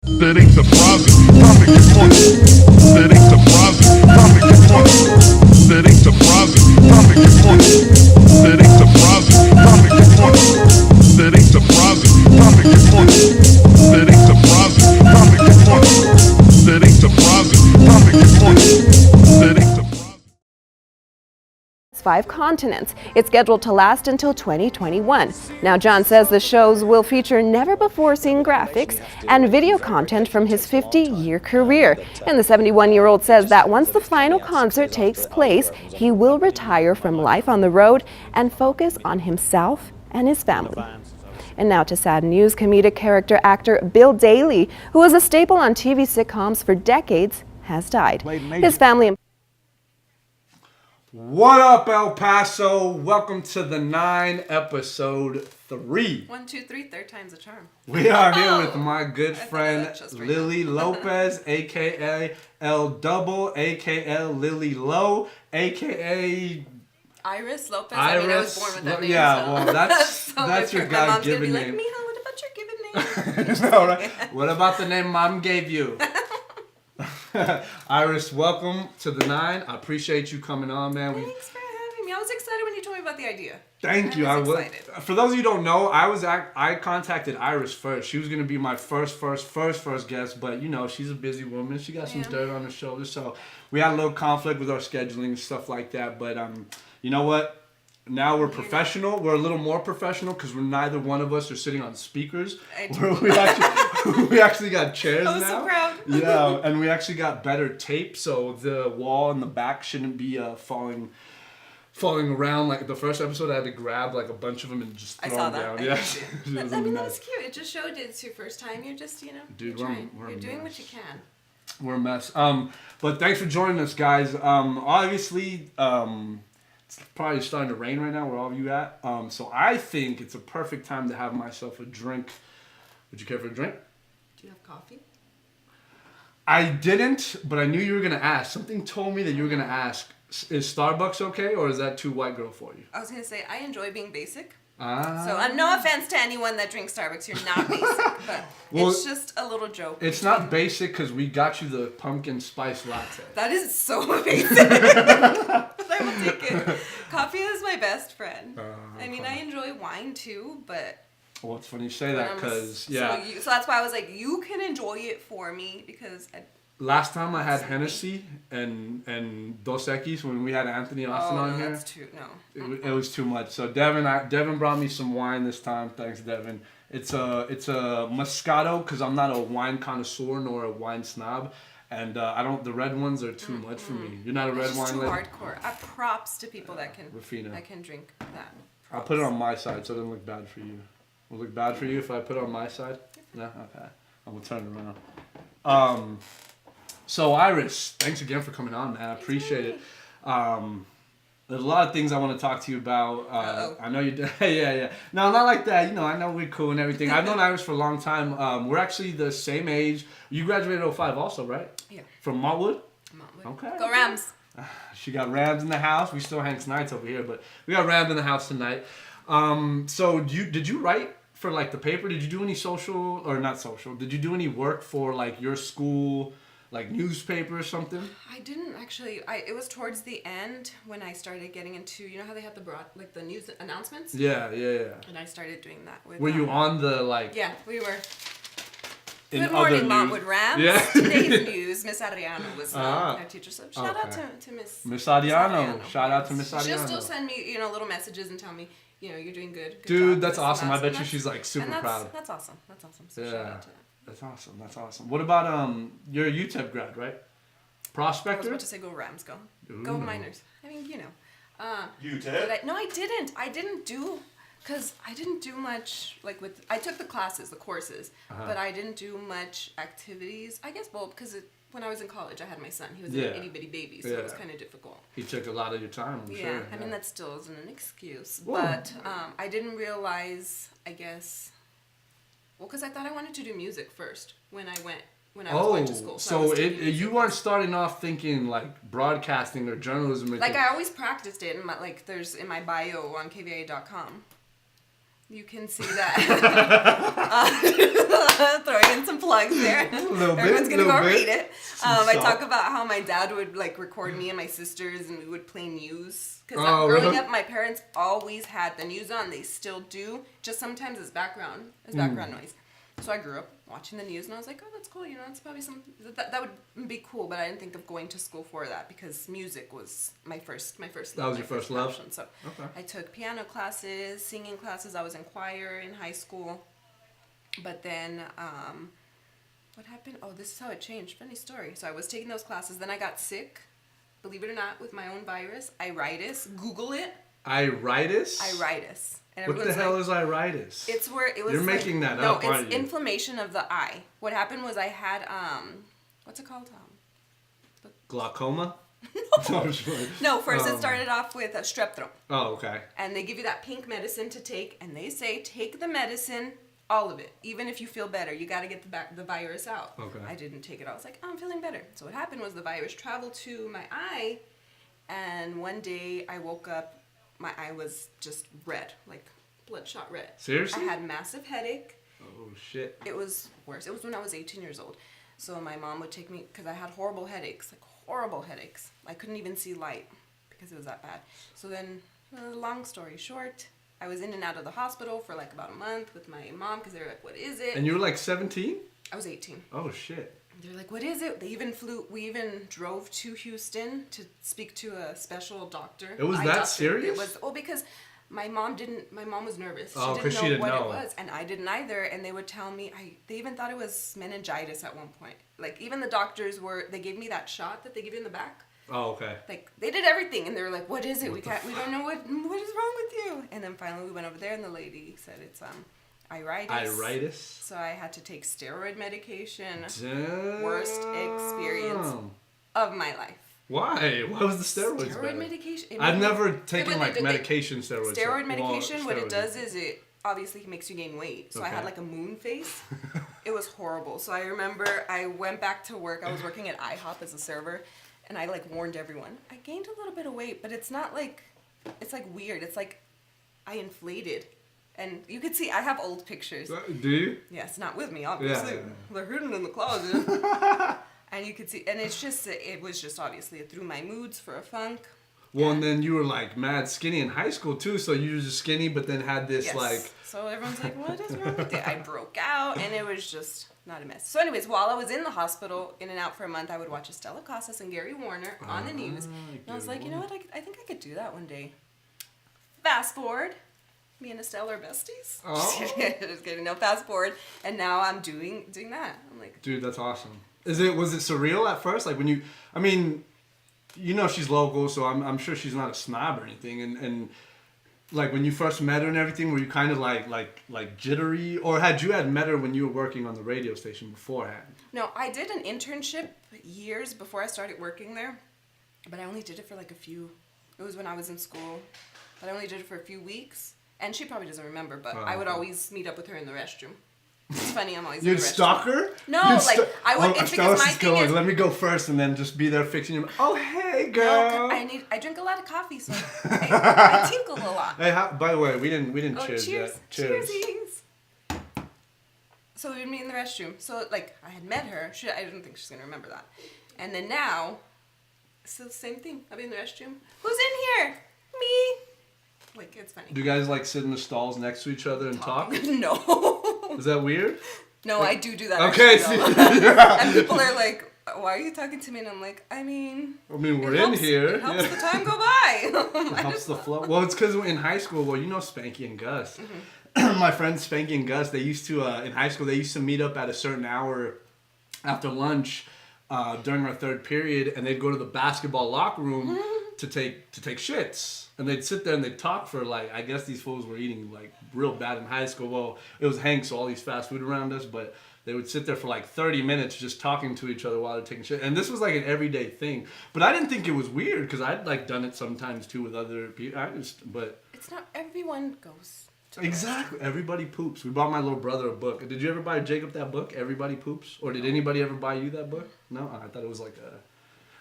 That ain't surprising. Time to get money. That ain't surprising. Time to get money. That ain't surprising. Time to get money. That ain't surprising. Time to get money. That ain't surprising. Time to get money. That ain't surprising. Time to get money. That ain't surprising. Time to get money. That ain't surprising. 5 continents. It's scheduled to last until 2021. Now, John says the shows will feature never-before-seen graphics and video content from his 50-year career. And the 71-year-old says that once the final concert takes place, he will retire from life on the road and focus on himself and his family. And now to sad news, comedic character actor Bill Daly, who was a staple on TV sitcoms for decades, has died. His family... What up, El Paso? Welcome to the 9, episode 3. 1, 2, 3, third time's a charm. We are here with my good friend Lily Lopez, aka L Double, aka Lily Low, aka Iris Lopez. Iris. I mean, I was born with that name. Yeah, so. well, that's so that's your my mom's God-given gonna be name. like, Mija, what about your given name? All right. What about the name Mom gave you? Iris, welcome to the 9. I appreciate you coming on, man. Thanks for having me. I was excited when you told me about the idea. Thank you. For those of you who don't know, I contacted Iris first. She was gonna be my first guest, but you know she's a busy woman. She got some dirt on her shoulders, so we had a little conflict with our scheduling and stuff like that. But you know what? Now we're professional. We're a little more professional because we're neither one of us are sitting on speakers. We actually got chairs now. I was so proud. Yeah, and we actually got better tape, so the wall in the back shouldn't be falling around. Like the first episode, I had to grab like a bunch of them and just throw them down. Yeah, I mean, that was cute. It just showed it's your first time. You're just, dude, you're doing what you can. We're a mess. But thanks for joining us, guys. Obviously, it's probably starting to rain right now. Where all of you at? So I think it's a perfect time to have myself a drink. Would you care for a drink? Do you have coffee? I didn't, but I knew you were gonna ask. Something told me that you were gonna ask. Is Starbucks okay, or is that too white girl for you? I was gonna say I enjoy being basic. Ah. So no offense to anyone that drinks Starbucks, you're not basic, but well, it's just a little joke. It's not basic because we got you the pumpkin spice latte. That is so basic. I will take it. Coffee is my best friend. I mean, I enjoy wine too, but. Well, it's funny you say that because So that's why I was like, you can enjoy it for me because. Last time I had Hennessy and Dos Equis when we had Anthony Austin on here. That's too, no. It was too much. So Devin brought me some wine this time. Thanks, Devin. It's a Moscato because I'm not a wine connoisseur nor a wine snob, and the red ones are too much for me. You're not a red wine lady? It's too hardcore. Props to people that can drink that. Props. I'll put it on my side so it doesn't look bad for you. Will it look bad for you if I put it on my side? No? Okay. I'm going to turn it around. So Iris, thanks again for coming on, man. I appreciate it. There's a lot of things I want to talk to you about. I know you do. Yeah. No, not like that. I know we're cool and everything. I've known Iris for a long time. We're actually the same age. You graduated 05 also, right? Yeah. From Montwood? Montwood. Okay. Go Rams. She got Rams in the house. We still hang Snides over here, but we got Rams in the house tonight. So did you write for like the paper? Did you do any social or not social? Did you do any work for like your school? Like newspaper or something? I didn't actually. It was towards the end when I started getting into. You know how they have the news announcements? Yeah. And I started doing that with. Were you on the like? Yeah, we were. In Good morning, Montwood Rams. Yeah. Today's news. Miss Ariano was our teacher. So shout out to Miss. Miss Ariano. Shout out to Miss Ariano. She'll still send me little messages and tell me you're doing good. Dude, job, that's awesome. I bet you she's like super proud. That's awesome. So shout out to that. That's awesome. What about you're a UTEP grad, right? Prospector? I was about to say go Rams, go. Ooh. Go Miners. I mean, UTEP? No, I didn't. I didn't do much I took the classes, the courses, but I didn't do much activities. I guess because when I was in college, I had my son. He was an itty bitty baby, so it was kind of difficult. He took a lot of your time. I'm sure. I mean that still isn't an excuse, but I didn't realize. I guess. Well, because I thought I wanted to do music first when I was going to school. So you weren't starting off thinking like broadcasting or journalism. I always practiced it, in my, there's in my bio on KVIA.com. You can see that. Throwing in some plugs there. Everyone's going to go read it. I talk about how my dad would like record me and my sisters and we would play news. Because growing up, my parents always had the news on. They still do. Just sometimes as background noise. So I grew up watching the news and I was like, oh, that's cool. You know, it's probably that would be cool. But I didn't think of going to school for that because music was my first love. That was your first love? Passion. So I took piano classes, singing classes. I was in choir in high school. But then what happened? Oh, this is how it changed. Funny story. So I was taking those classes. Then I got sick, believe it or not, with my own virus. Iritis. Google it. Iritis? Iritis. And what the hell is iritis? It's where it was. You're making that up, aren't you? No, it's inflammation of the eye. What happened was I had what's it called? Glaucoma? No, first it started off with a strep throat. Oh, okay. And they give you that pink medicine to take, and they say take the medicine, all of it, even if you feel better. You got to get the virus out. Okay. I didn't take it. I was like, oh, I'm feeling better. So what happened was the virus traveled to my eye, and one day I woke up. My eye was just red, like bloodshot red. Seriously? I had massive headache. Oh, shit. It was worse. It was when I was 18 years old. So my mom would take me, because I had horrible headaches. I couldn't even see light because it was that bad. So then, long story short, I was in and out of the hospital for like about a month with my mom because they were like, what is it? And you were like 17? I was 18. Oh, shit. They're like, what is it? We even drove to Houston to speak to a special doctor. It was that serious? It was, because my mom was nervous. Oh, she didn't know what it was. And I didn't either. And they would tell me, they even thought it was meningitis at one point. Like, even the doctors they gave me that shot that they give you in the back. Oh, okay. Like, they did everything. And they were like, what is it? We don't know what is wrong with you. And then finally we went over there and the lady said it's, iritis. So I had to take steroid medication. Damn. Worst experience of my life. Why? Why was the steroids steroid bad? Medication? I've never taken medication steroids. Steroid medication, what it does is it obviously makes you gain weight. So I had like a moon face. It was horrible. So I remember I went back to work. I was working at IHOP as a server. And I like warned everyone. I gained a little bit of weight, but it's not like, it's like weird. It's like I inflated. And you could see, I have old pictures. Do you? Yes, not with me, obviously. Yeah. They're hidden in the closet. And you could see, and it was just obviously, it threw my moods for a funk. Well, and then you were like mad skinny in high school too, so you were just skinny, but then had this So everyone's like, what is wrong with it? I broke out, and it was just not a mess. So anyways, while I was in the hospital, in and out for a month, I would watch Estella Casas and Gary Warner on the news. And I was like, you know what, I think I could do that one day. Fast forward. Me and Estelle are besties. Oh. Just kidding. No, fast forward, and now I'm doing that. I'm like, dude, that's awesome. Was it surreal at first? Like when she's local, so I'm sure she's not a snob or anything. And like when you first met her and everything, were you kind of like jittery, or had met her when you were working on the radio station beforehand? No, I did an internship years before I started working there, but I only did it for like a few. It was when I was in school, but I only did it for a few weeks. And she probably doesn't remember, but I would always meet up with her in the restroom. It's funny, I'm always in the restroom. You'd stalk her? No, I would. It's because my thing is, let me go first and then just be there fixing you. Oh, hey, girl. No, I drink a lot of coffee, so I tinkle a lot. Hey, by the way, we didn't cheers yet. Cheers. Cheersies. So we would meet in the restroom. So like I had met her. I didn't think she's gonna remember that. And then now, still the same thing. I'll be in the restroom. Who's in here? Me. Like, it's funny. Do you guys like sit in the stalls next to each other and talk? No. Is that weird? No, I do that. Okay. And people are like, why are you talking to me? And I'm like, we're in here. It helps the time go by. It helps the flow. Well, it's because in high school, Spanky and Gus. Mm-hmm. My friends Spanky and Gus, they used to, in high school, they used to meet up at a certain hour after lunch during our third period, and they'd go to the basketball locker room to take shits. And they'd sit there and they'd talk for I guess these fools were eating real bad in high school. Well, it was Hank, so all these fast food around us, but they would sit there for 30 minutes just talking to each other while they're taking shit. And this was an everyday thing. But I didn't think it was weird because I'd done it sometimes too with other people. It's not everyone goes to exactly. Everybody poops. We bought my little brother a book. Did you ever buy Jacob that book, Everybody Poops? Or did anybody ever buy you that book? No? I thought it was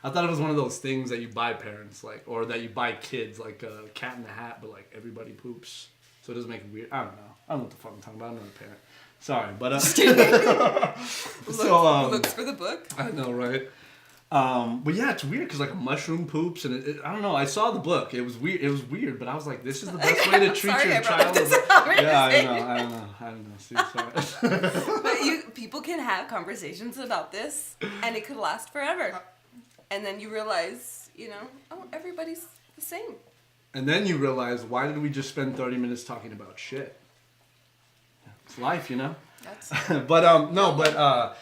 I thought it was one of those things that you buy parents, or that you buy kids, like a Cat in the Hat, but everybody poops. so it doesn't make it weird. I don't know. I don't know what the fuck I'm talking about. I'm not a parent. Sorry, but looks for the book. I know, right? But yeah, it's weird because like a mushroom poops and I don't know. I saw the book. It was weird. It was weird, but I was like, this is the best way to treat your child. Yeah, I don't know. See, sorry. But people can have conversations about this, and it could last forever. And then you realize, everybody's the same. And then you realize, why did we just spend 30 minutes talking about shit? It's life, That's... But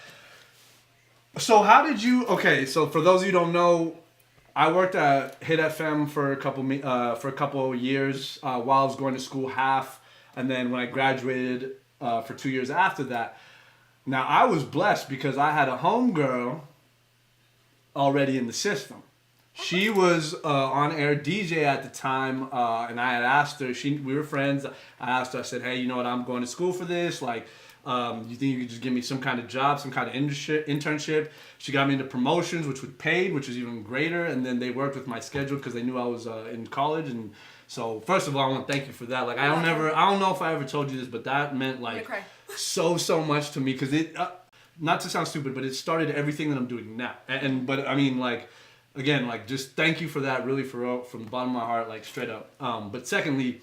so how did you? Okay, so for those of you who don't know, I worked at Hit FM for a couple years while I was going to school half, and then when I graduated for 2 years after that. Now I was blessed because I had a homegirl already in the system. She was on air DJ at the time, and I had asked her. We were friends. I asked her. I said, "Hey, you know what? I'm going to school for this. Like, you think you could just give me some kind of job, some kind of internship?" She got me into promotions, which was paid, which was even greater. And then they worked with my schedule because they knew I was in college. And so, first of all, I want to thank you for that. Like, I don't know if I ever told you this, but that meant like so much to me because it. Not to sound stupid, but it started everything that I'm doing now. But I mean, like. Again, like, just thank you for that, really, from the bottom of my heart, like, straight up. But secondly,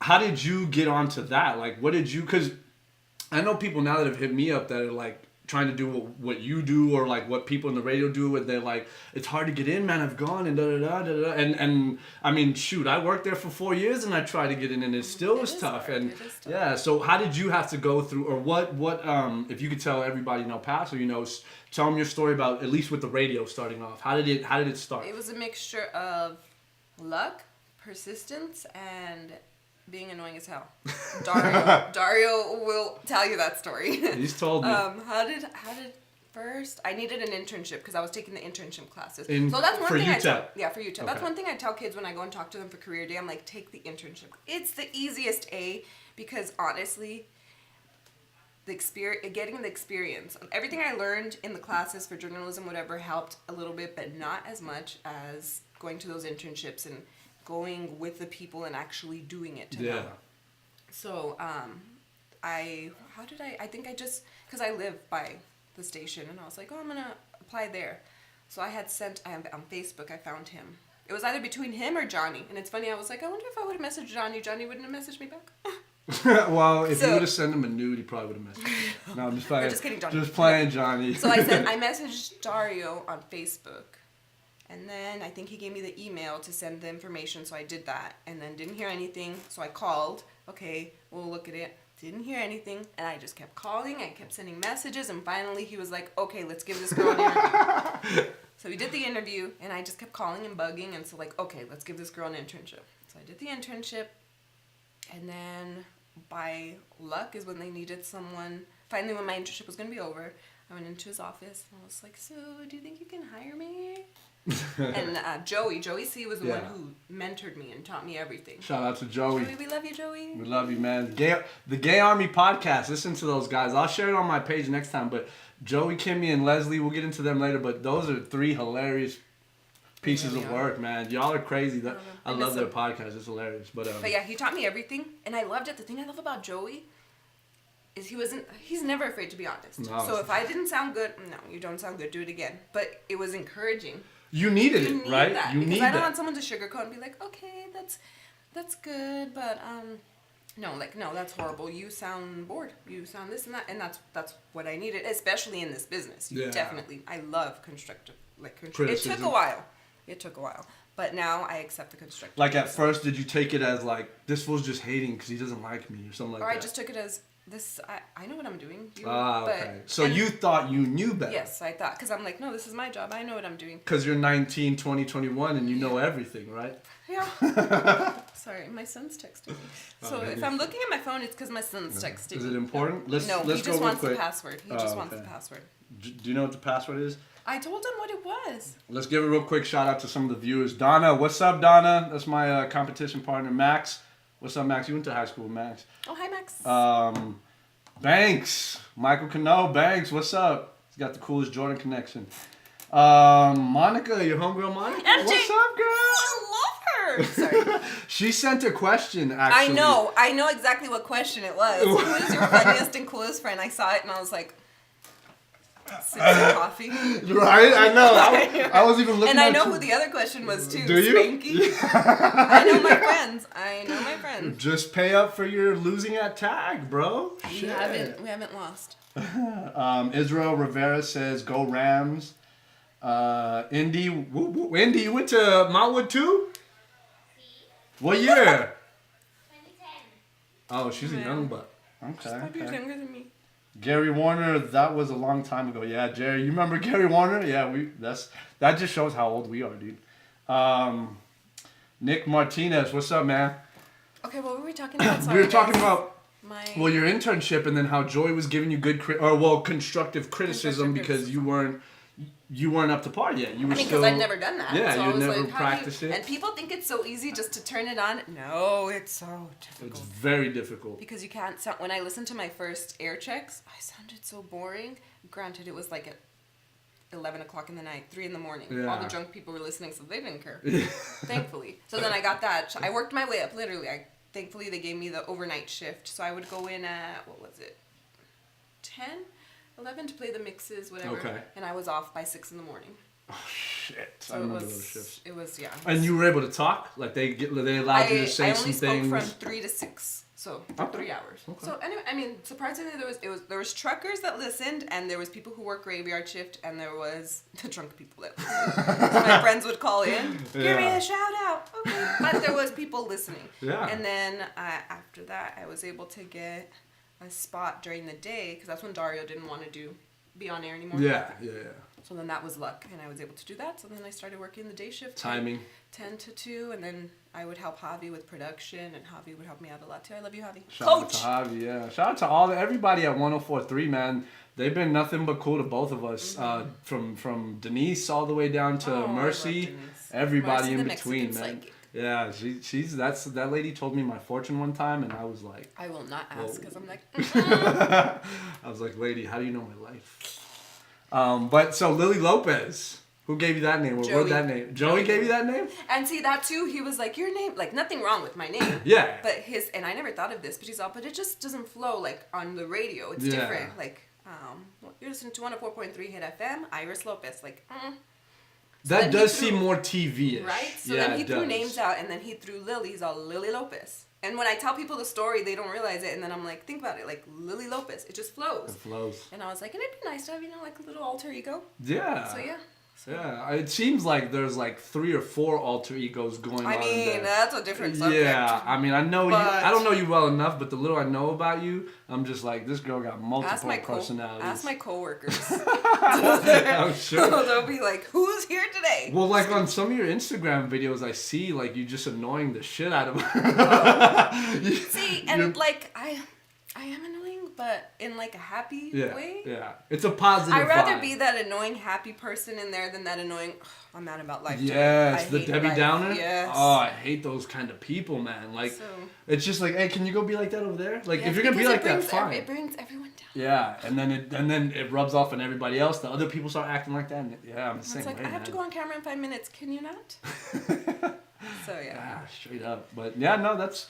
how did you get onto that? Like, what did you, because I know people now that have hit me up that are, like, trying to do what you do or, like, what people in the radio do, and they're like, it's hard to get in, man, I've gone, and da-da-da-da-da. And I mean, shoot, I worked there for 4 years, and I tried to get in, and it still was tough. And, yeah, so how did you have to go through, or what if you could tell everybody in El Paso, tell them your story about, at least with the radio starting off. How did it start? It was a mixture of luck, persistence, and being annoying as hell. Dario will tell you that story. He's told me. How did first? I needed an internship because I was taking the internship classes. So that's one thing. For UTEP. That's one thing I tell kids when I go and talk to them for career day. I'm like, take the internship. It's the easiest because honestly, getting the experience. Everything I learned in the classes for journalism, whatever, helped a little bit, but not as much as going to those internships and going with the people and actually doing it to them. So, I think I just, because I live by the station, and I was like, I'm going to apply there. So I had on Facebook, I found him. It was either between him or Johnny. And it's funny, I was like, I wonder if I would have messaged Johnny. Johnny wouldn't have messaged me back. Well, if you would have sent him a nude, he probably would have messaged me. No, I'm just playing. Just kidding, Johnny. Just playing, Johnny. So I messaged Dario on Facebook. And then I think he gave me the email to send the information, so I did that. And then didn't hear anything, so I called. Okay, we'll look at it. Didn't hear anything, and I just kept calling. I kept sending messages, and finally he was like, okay, let's give this girl an interview. So we did the interview, and I just kept calling and bugging, and so like, okay, let's give this girl an internship. So I did the internship, and then by luck is when they needed someone. Finally, when my internship was going to be over, I went into his office, and I was like, so do you think you can hire me? And Joey C was the one who mentored me and taught me everything. Shout out to Joey. Joey, we love you, Joey. We love you, man. The Gay Army podcast. Listen to those guys. I'll share it on my page next time. But Joey, Kimmy, and Leslie, we'll get into them later. But those are 3 hilarious pieces of work, man. Y'all are crazy. I love their podcast. It's hilarious. But yeah, he taught me everything, and I loved it. The thing I love about Joey is he's never afraid to be honest. No, so if I didn't sound good, no, you don't sound good, do it again. But it was encouraging. You needed it, right? That, you because need I don't want someone to sugarcoat and be like, okay, that's good, but no, that's horrible. You sound bored. You sound this and that, and that's what I needed, especially in this business. Definitely, I love constructive criticism. It took a while, but now I accept the constructive. Like at first, did you take it as like this fool's just hating because he doesn't like me or something like that? Or I just took it as this. I know what I'm doing. Okay. So you thought you knew better. Yes, I thought, because I'm like, no, this is my job. I know what I'm doing. Because you're 19, 20, 21, and you know everything, right? Yeah. Sorry, my son's texting me. So if I'm looking at my phone, it's because my son's texting me. Is it important? He just wants the password. He just wants the password. Do you know what the password is? I told him what it was. Let's give a real quick shout out to some of the viewers. Donna, what's up, Donna? That's my competition partner, Max. What's up, Max? You went to high school with Max. Oh, hi, Max. Banks. Michael Cano. Banks, what's up? He's got the coolest Jordan connection. Monica, your homegirl Monica. MJ. What's up, girl? I love word. Sorry. She sent a question, actually. I know exactly what question it was. Who is your funniest and coolest friend? I saw it and I was like, sip some coffee. Right? I know. I was even looking and at I know you. who the other question was too. Do you? Spanky. I know my friends. Just pay up for your losing at tag, bro. We haven't lost. Israel Rivera says, "Go Rams." Indy, Indy, you went to Mountwood too? What year? 2010. Oh, she's a young buck. She's 5 years younger than me. Gary Warner, that was a long time ago. Yeah, Jerry, you remember Gary Warner? Yeah, that just shows how old we are, dude. Nick Martinez, what's up, man? Okay, what were we talking about? Sorry, We were talking guys. about your internship and then how Joy was giving you good constructive criticism because you weren't up to par yet. You were because I'd never done that. Yeah, so you I was never like, practiced it. And people think it's so easy just to turn it on. No, it's so difficult. It's very difficult. Because you can't sound. When I listened to my first air checks, I sounded so boring. Granted, it was like at 11 o'clock in the night, 3 in the morning. Yeah. All the drunk people were listening, so they didn't care. Thankfully. So then I got that. I worked my way up, literally. Thankfully, they gave me the overnight shift. So I would go in at, 10, 11 to play the mixes, whatever. Okay. And I was off by 6 in the morning. Oh, shit. So I remember those shifts. It was, yeah. And you were able to talk? Like they allowed you to say some things? I only spoke from 3 to 6. So Okay. 3 hours. Okay. So anyway, I mean, surprisingly, there was truckers that listened, and there was people who work graveyard shift, and there was the drunk people that listened. So my friends would call in, give me a shout out, okay. But there was people listening. Yeah. And then after that, I was able to get a spot during the day because that's when Dario didn't want to be on air anymore. Yeah. So then that was luck, and I was able to do that. So then I started working the day shift. Timing. 10 to 2, and then I would help Javi with production, and Javi would help me out a lot too. I love you, Javi. Shout out to Javi, yeah. Shout out to everybody at 104.3, man. They've been nothing but cool to both of us. From Denise all the way down to Oh, I love Mercy, Denise. everybody Mercy, in the between, Mexican man. psychic. Yeah, that lady told me my fortune one time, and I was like, I will not ask because I'm like, I was like, lady, how do you know my life? But so Lily Lopez, who gave you that name? What Joey. that name? Joey gave you that name? and see that too. He was like, your name, like nothing wrong with my name. Yeah. But and I never thought of this, but he's all, but it just doesn't flow like on the radio. It's Yeah. different. Like, you're listening to 104.3 Hit FM, Iris Lopez. Like, That then does he seem threw- more TV-ish. right? So yeah, then he it threw does. names out, and then he threw Lily. He's all Lily Lopez. And when I tell people the story, they don't realize it. And then I'm like, think about it, like Lily Lopez. It just flows. It flows. And I was like, and it'd be nice to have, like a little alter ego. Yeah. So yeah. Yeah, it seems like there's like 3 or 4 alter egos going on. I mean, there. that's a different subject. Yeah, I mean, I know you. But- I don't know you well enough, but the little I know about you, I'm just like, this girl got multiple personalities. Ask my coworkers. I'm sure. They'll be like, "Who's here today?" Well, like on some of your Instagram videos, I see like you just annoying the shit out of her. See, and like I am annoying, but in like a happy way. Yeah, it's a positive. I'd rather vibe. be that annoying happy person in there than that annoying. I'm mad about life. Yes, today. the I hate Debbie life. Downer. Yes. Oh, I hate those kind of people, man. Like, So- it's just like, hey, can you go be like that over there? Like, Yeah, if you're gonna be because like that, fine. It brings everyone down. Yeah, and then it rubs off on everybody else. The other people start acting like that. And I'm the same It's like way, I have to man. go on camera in 5 minutes. Can you not? So yeah. Straight up. But yeah, no, that's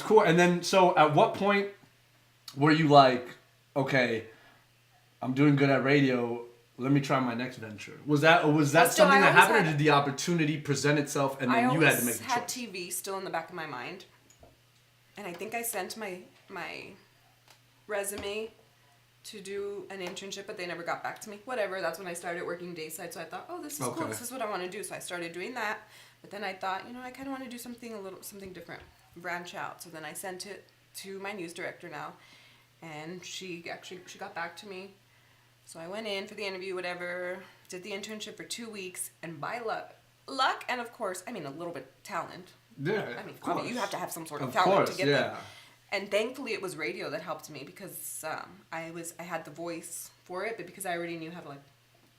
cool. And then so at what point were you like, okay, I'm doing good at radio. Let me try my next venture. Was that still, something I that always happened, or had- did the opportunity present itself and I then you had to always make a had choice? TV still in the back of my mind, and I think I sent my resume to do an internship, but they never got back to me. Whatever. That's when I started working dayside. So I thought, oh, this is Okay. cool. This is what I want to do. So I started doing that. But then I thought, I kind of want to do something different, branch out. So then I sent it to my news director now, and she got back to me. So I went in for the interview, whatever, did the internship for 2 weeks, and by luck, and of course, a little bit talent. Yeah, I mean, of course. you have to have some sort of Of talent course, to get yeah. there. And thankfully, it was radio that helped me because I had the voice for it, but because I already knew how to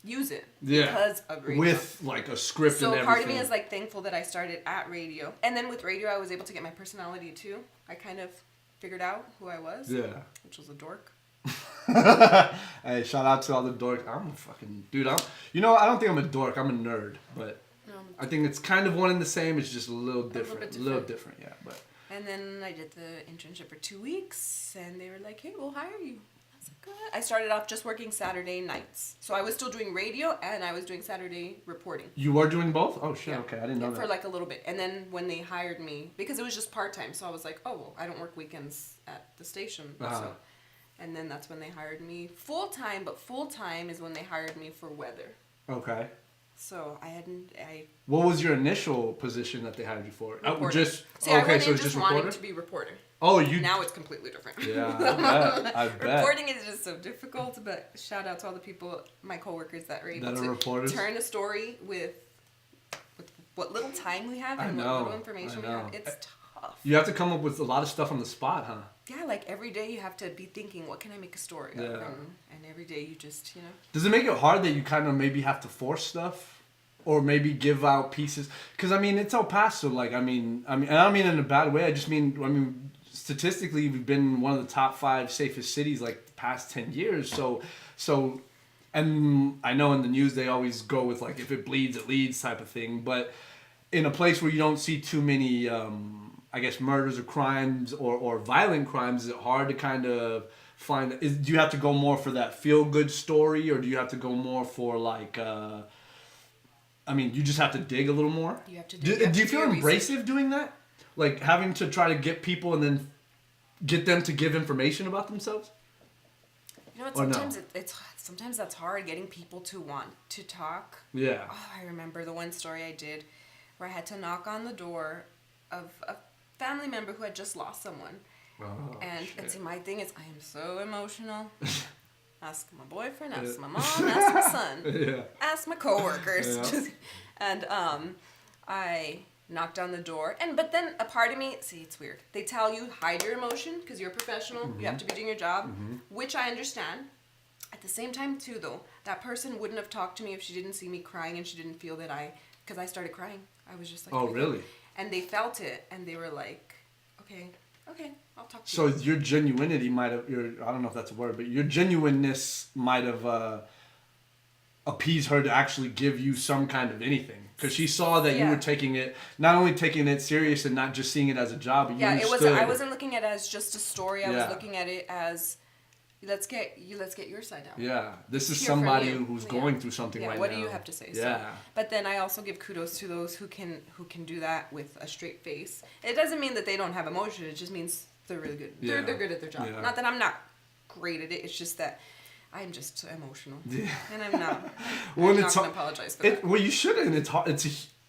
use it because of radio. With like a script So and everything. part of me is thankful that I started at radio, and then with radio, I was able to get my personality too. I kind of figured out who I was. Yeah. Which was a dork. Hey, shout out to all the dorks. I'm a fucking dude. I don't think I'm a dork. I'm a nerd, but I think it's kind of one and the same. It's just a little bit different. A little different, yeah. But. And then I did the internship for 2 weeks, and they were like, "Hey, we'll hire you." I was like, "Good." I started off just working Saturday nights, so I was still doing radio and I was doing Saturday reporting. You were doing both? Oh shit! Yeah. Okay, I didn't know that. For like a little bit, and then when they hired me, because it was just part time, so I was like, "Oh, well, I don't work weekends at the station." So, and then that's when they hired me full time. But full time is when they hired me for weather. Okay. So I What was your initial position that they hired you for? Reporter. Just See, I okay, went so in it's just just wanting reporter. to be reporter. Oh, you. Now it's completely different. Yeah, I bet. Reporting is just so difficult, but shout out to all the people, my coworkers that are able to turn a story with what little time we have and what little information we have. It's tough. You have to come up with a lot of stuff on the spot, huh? Yeah, like every day you have to be thinking, what can I make a story of? And every day you just, Does it make it hard that you kind of maybe have to force stuff? Or maybe give out pieces? Because, I mean, it's El Paso. Like, I mean, and I don't mean in a bad way. I mean, statistically, we've been one of the top 5 safest cities, like, the past 10 years. So, and I know in the news they always go with, like, if it bleeds, it leads type of thing. But in a place where you don't see too many, I guess, murders or crimes or violent crimes, is it hard to kind of find... do you have to go more for that feel-good story? Or do you have to go more for, like... I mean, you just have to dig a little more? You have to dig. Do you feel abrasive doing that? Like, having to try to get people and then get them to give information about themselves? You know what, sometimes sometimes that's hard, getting people to want to talk. Yeah. Oh, I remember the one story I did where I had to knock on the door of a family member who had just lost someone. Oh, and see, my thing is, I am so emotional. Ask my boyfriend, ask my mom, ask my son, ask my coworkers. Yeah. And I knocked on the door, but then a part of me, see, it's weird. They tell you, hide your emotion because you're a professional. Mm-hmm. You have to be doing your job, which I understand. At the same time, too, though, that person wouldn't have talked to me if she didn't see me crying and she didn't feel that because I started crying. I was just like, oh, really? And they felt it, and they were like, okay, I'll talk to you. So your genuinity might have, I don't know if that's a word, but your genuineness might have appeased her to actually give you some kind of anything. Because she saw that you were taking it, not only taking it serious and not just seeing it as a job, but you understood. I wasn't looking at it as just a story. I was looking at it as, let's get your side out. Yeah, this is somebody who's going through something right now. What do you have to say? Yeah. So, but then I also give kudos to those who can do that with a straight face. It doesn't mean that they don't have emotion. It just means they're really good. They're good at their job. Yeah. Not that I'm not great at it. It's just that I'm just emotional. Yeah. And I'm not. I'm not going to apologize for that. Well, you shouldn't. It's hard.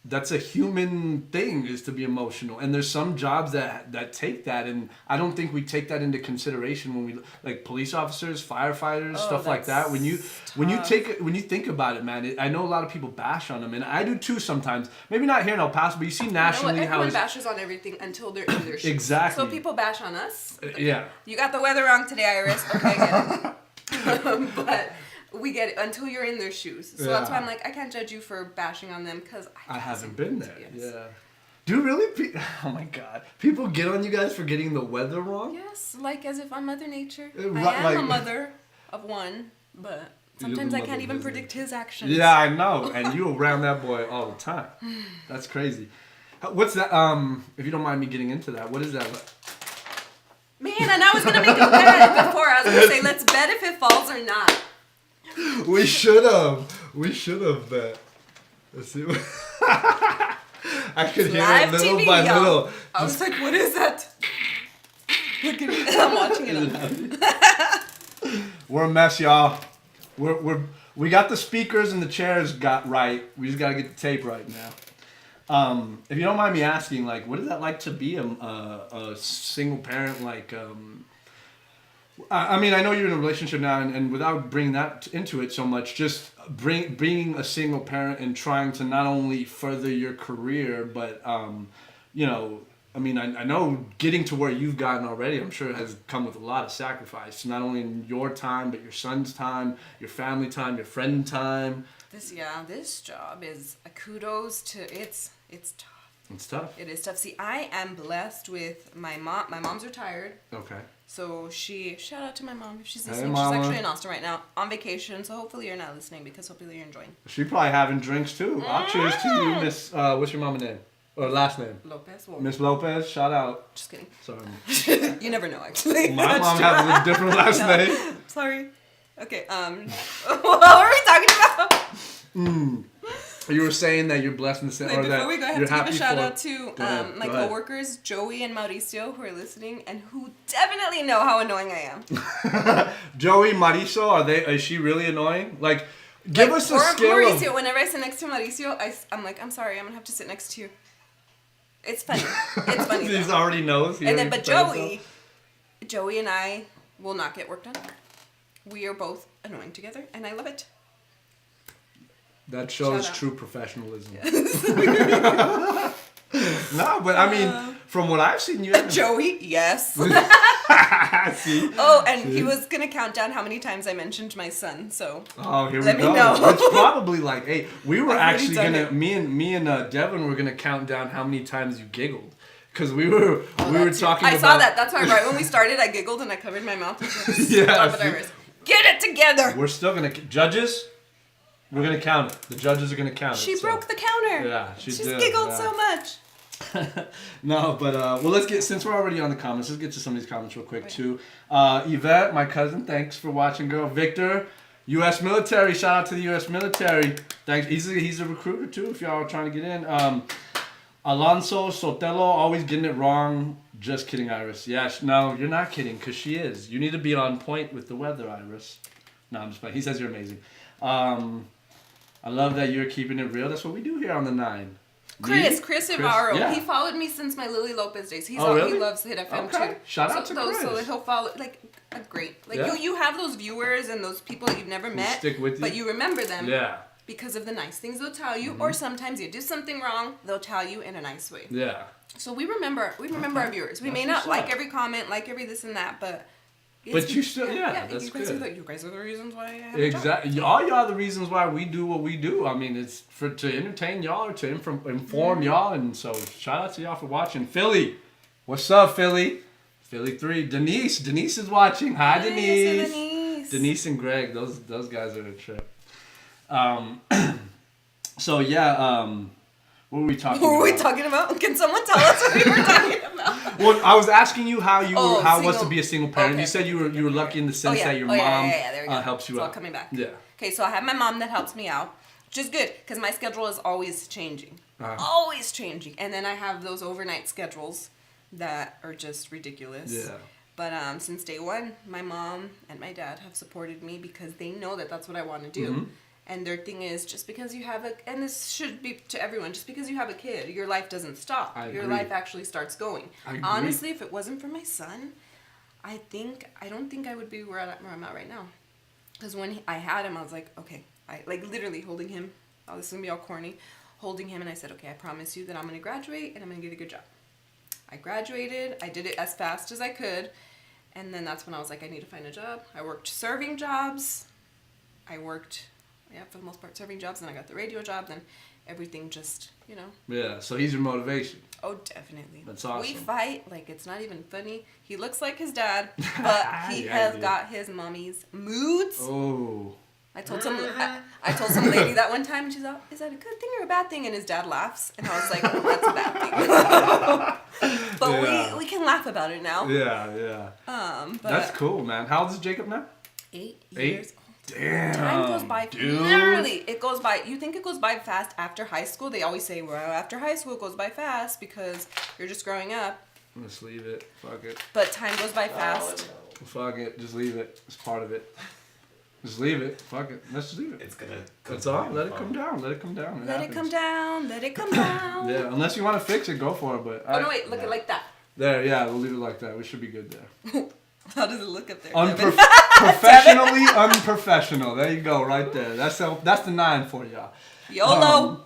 That's a human thing, is to be emotional. And there's some jobs that take that, and I don't think we take that into consideration when we, like, police officers, firefighters, stuff like that. When you think about it, man, I know a lot of people bash on them, and I do too sometimes. Maybe not here in El Paso, but you see nationally everyone bashes on everything until they're in their shoes. Exactly. So people bash on us. Yeah. You got the weather wrong today, Iris. Okay, I get it. But we get it until you're in their shoes. So that's why I'm like, I can't judge you for bashing on them because I haven't been there. Yes. Yeah. Do really? Oh my God. People get on you guys for getting the weather wrong? Yes, like as if I'm Mother Nature. I am a mother of one, but sometimes I can't even predict his actions. Yeah, I know. And you around that boy all the time. That's crazy. What's that? If you don't mind me getting into that, what is that? Man, and I was going to make a bet before. I was going to say, let's bet if it falls or not. We should have bet. Let's see. I could hear it little TV, by little. I was like, what is that? Look at me. I'm watching it. We're a mess, y'all. We got the speakers and the chairs got right. We just got to get the tape right now. If you don't mind me asking, like, what is that like to be a single parent? Like, I mean, I know you're in a relationship now, and without bringing that into it so much, just being a single parent and trying to not only further your career, but, you know, I mean, I know getting to where you've gotten already, I'm sure it has come with a lot of sacrifice, not only in your time, but your son's time, your family time, your friend time. This job is a kudos to, it's tough. It's tough. It is tough. See, I am blessed with my mom. My mom's retired. Okay. So shout out to my mom if she's Hey, listening. Mama. She's actually in Austin right now on vacation. So hopefully you're not listening because hopefully you're enjoying. She probably having drinks too. Cheers to you, Miss. What's your mama's name or last name? Lopez. Well, Miss Lopez. Shout out. just kidding. Sorry. You never know, actually. My mom has a different last name. Sorry. Okay. What were we talking about? You were saying that you're blessed in the sense, Wait, or before that we go, I have you're to give happy a shout for. out to Go ahead, my go ahead. coworkers Joey and Mauricio who are listening and who definitely know how annoying I am. Joey, Mauricio, is she really annoying? Like, give us a scale Mauricio, of. whenever I sit next to Mauricio, I'm like, I'm sorry, I'm gonna have to sit next to you. It's funny. It's funny. He though. already knows. And then, but Joey and I will not get work done. We are both annoying together, and I love it. That shows Shout out. true professionalism. No, but I mean, from what I've seen, you haven't. Joey, yes. See? Oh, and he was gonna count down how many times I mentioned my son. So Oh, here Let we me go. know. It's probably like 8. We were I've already actually done gonna. it. Me and Devin were gonna count down how many times you giggled, because we were talking. I about... saw that. That's why right when we started, I giggled and I covered my mouth. With Yeah, Stop it, see? Iris. Get it together. We're still gonna judges. We're gonna count it. The judges are gonna count it. She so. broke the counter. Yeah, she She's did, giggled yeah. so much. No, but well, let's get, since we're already on the comments, let's get to some of these comments real quick too. Yvette, my cousin, thanks for watching, girl. Victor, U.S. military, shout out to the U.S. military. Thanks. He's a recruiter too. If y'all are trying to get in. Alonso Sotelo, always getting it wrong. Just kidding, Iris. Yeah, no, you're not kidding, because she is. You need to be on point with the weather, Iris. No, I'm just playing. He says you're amazing. I love that you're keeping it real. That's what we do here on the 9. Chris Ibarro. yeah. He followed me since my Lily Lopez days. He really? loves Hit FM Okay. too. Shout out to Chris. So he'll follow great. Like Yeah. you have those viewers and those people that you've never met, stick with you. but you remember them Yeah, because of the nice things they'll tell you, or sometimes you do something wrong, they'll tell you in a nice way. yeah. So we remember our viewers. We may That's not what's like up. every comment, like every this and that, but But you still, yeah, that's you guys good. you guys are the reasons why I have a job. Exactly. All y'all are the reasons why we do what we do. I mean, it's to entertain y'all or to inform y'all. And so shout out to y'all for watching. Philly, what's up, Philly? Philly 3. Denise is watching. Hi, Hey, Denise. so Denise and Greg, those guys are a trip. So yeah, what were we talking about? What were we talking about? Can someone tell us what we were talking about? Well, I was asking you how it was to single- be a single parent. Okay. You said you were lucky in the sense that your mom There we go. helps you it's out. all coming back. Yeah. Okay, so I have my mom that helps me out, which is good because my schedule is always changing. Always changing. And then I have those overnight schedules that are just ridiculous. Yeah. But since day one, my mom and my dad have supported me because they know that that's what I want to do. Mm-hmm. And their thing is, just because you have and this should be to everyone, just because you have a kid, your life doesn't stop. I Your agree. life actually starts going. I agree. Honestly, if it wasn't for my son, I don't think I would be where I'm at right now. Because when I had him, I was like, okay, I like literally holding him. Oh, this is gonna be all corny. Holding him, and I said, okay, I promise you that I'm gonna graduate and I'm gonna get a good job. I graduated. I did it as fast as I could, and then that's when I was like, I need to find a job. I worked serving jobs. I worked, for the most part, serving jobs. Then I got the radio job. Then everything just, Yeah. So he's your motivation. Oh, definitely. That's awesome. We fight like it's not even funny. He looks like his dad, but he Yeah, has dude. got his mommy's moods. Oh. I told some lady that one time, and she's like, "Is that a good thing or a bad thing?" And his dad laughs, and I was like, "That's a bad thing." But Yeah. we can laugh about it now. Yeah. But That's cool, man. How old is Jacob now? 8 8? years. Damn. Time goes by. Dude. Literally, it goes by. You think it goes by fast after high school? They always say, "Well, after high school, it goes by fast because you're just growing up." Let's leave it. Fuck it. But time goes by fast. Fuck it. Just leave it. It's part of it. Just leave it. Fuck it. Let's just leave it. It's gonna. That's all. Let it come down. Let it come down. Let it come down. Let it come down. Yeah. Unless you want to fix it, go for it. But Oh no! Wait. Look at it like that. There. Yeah. We'll leave it like that. We should be good there. How does it look up there? Professionally unprofessional. There you go. Right there. That's the 9 for y'all. YOLO.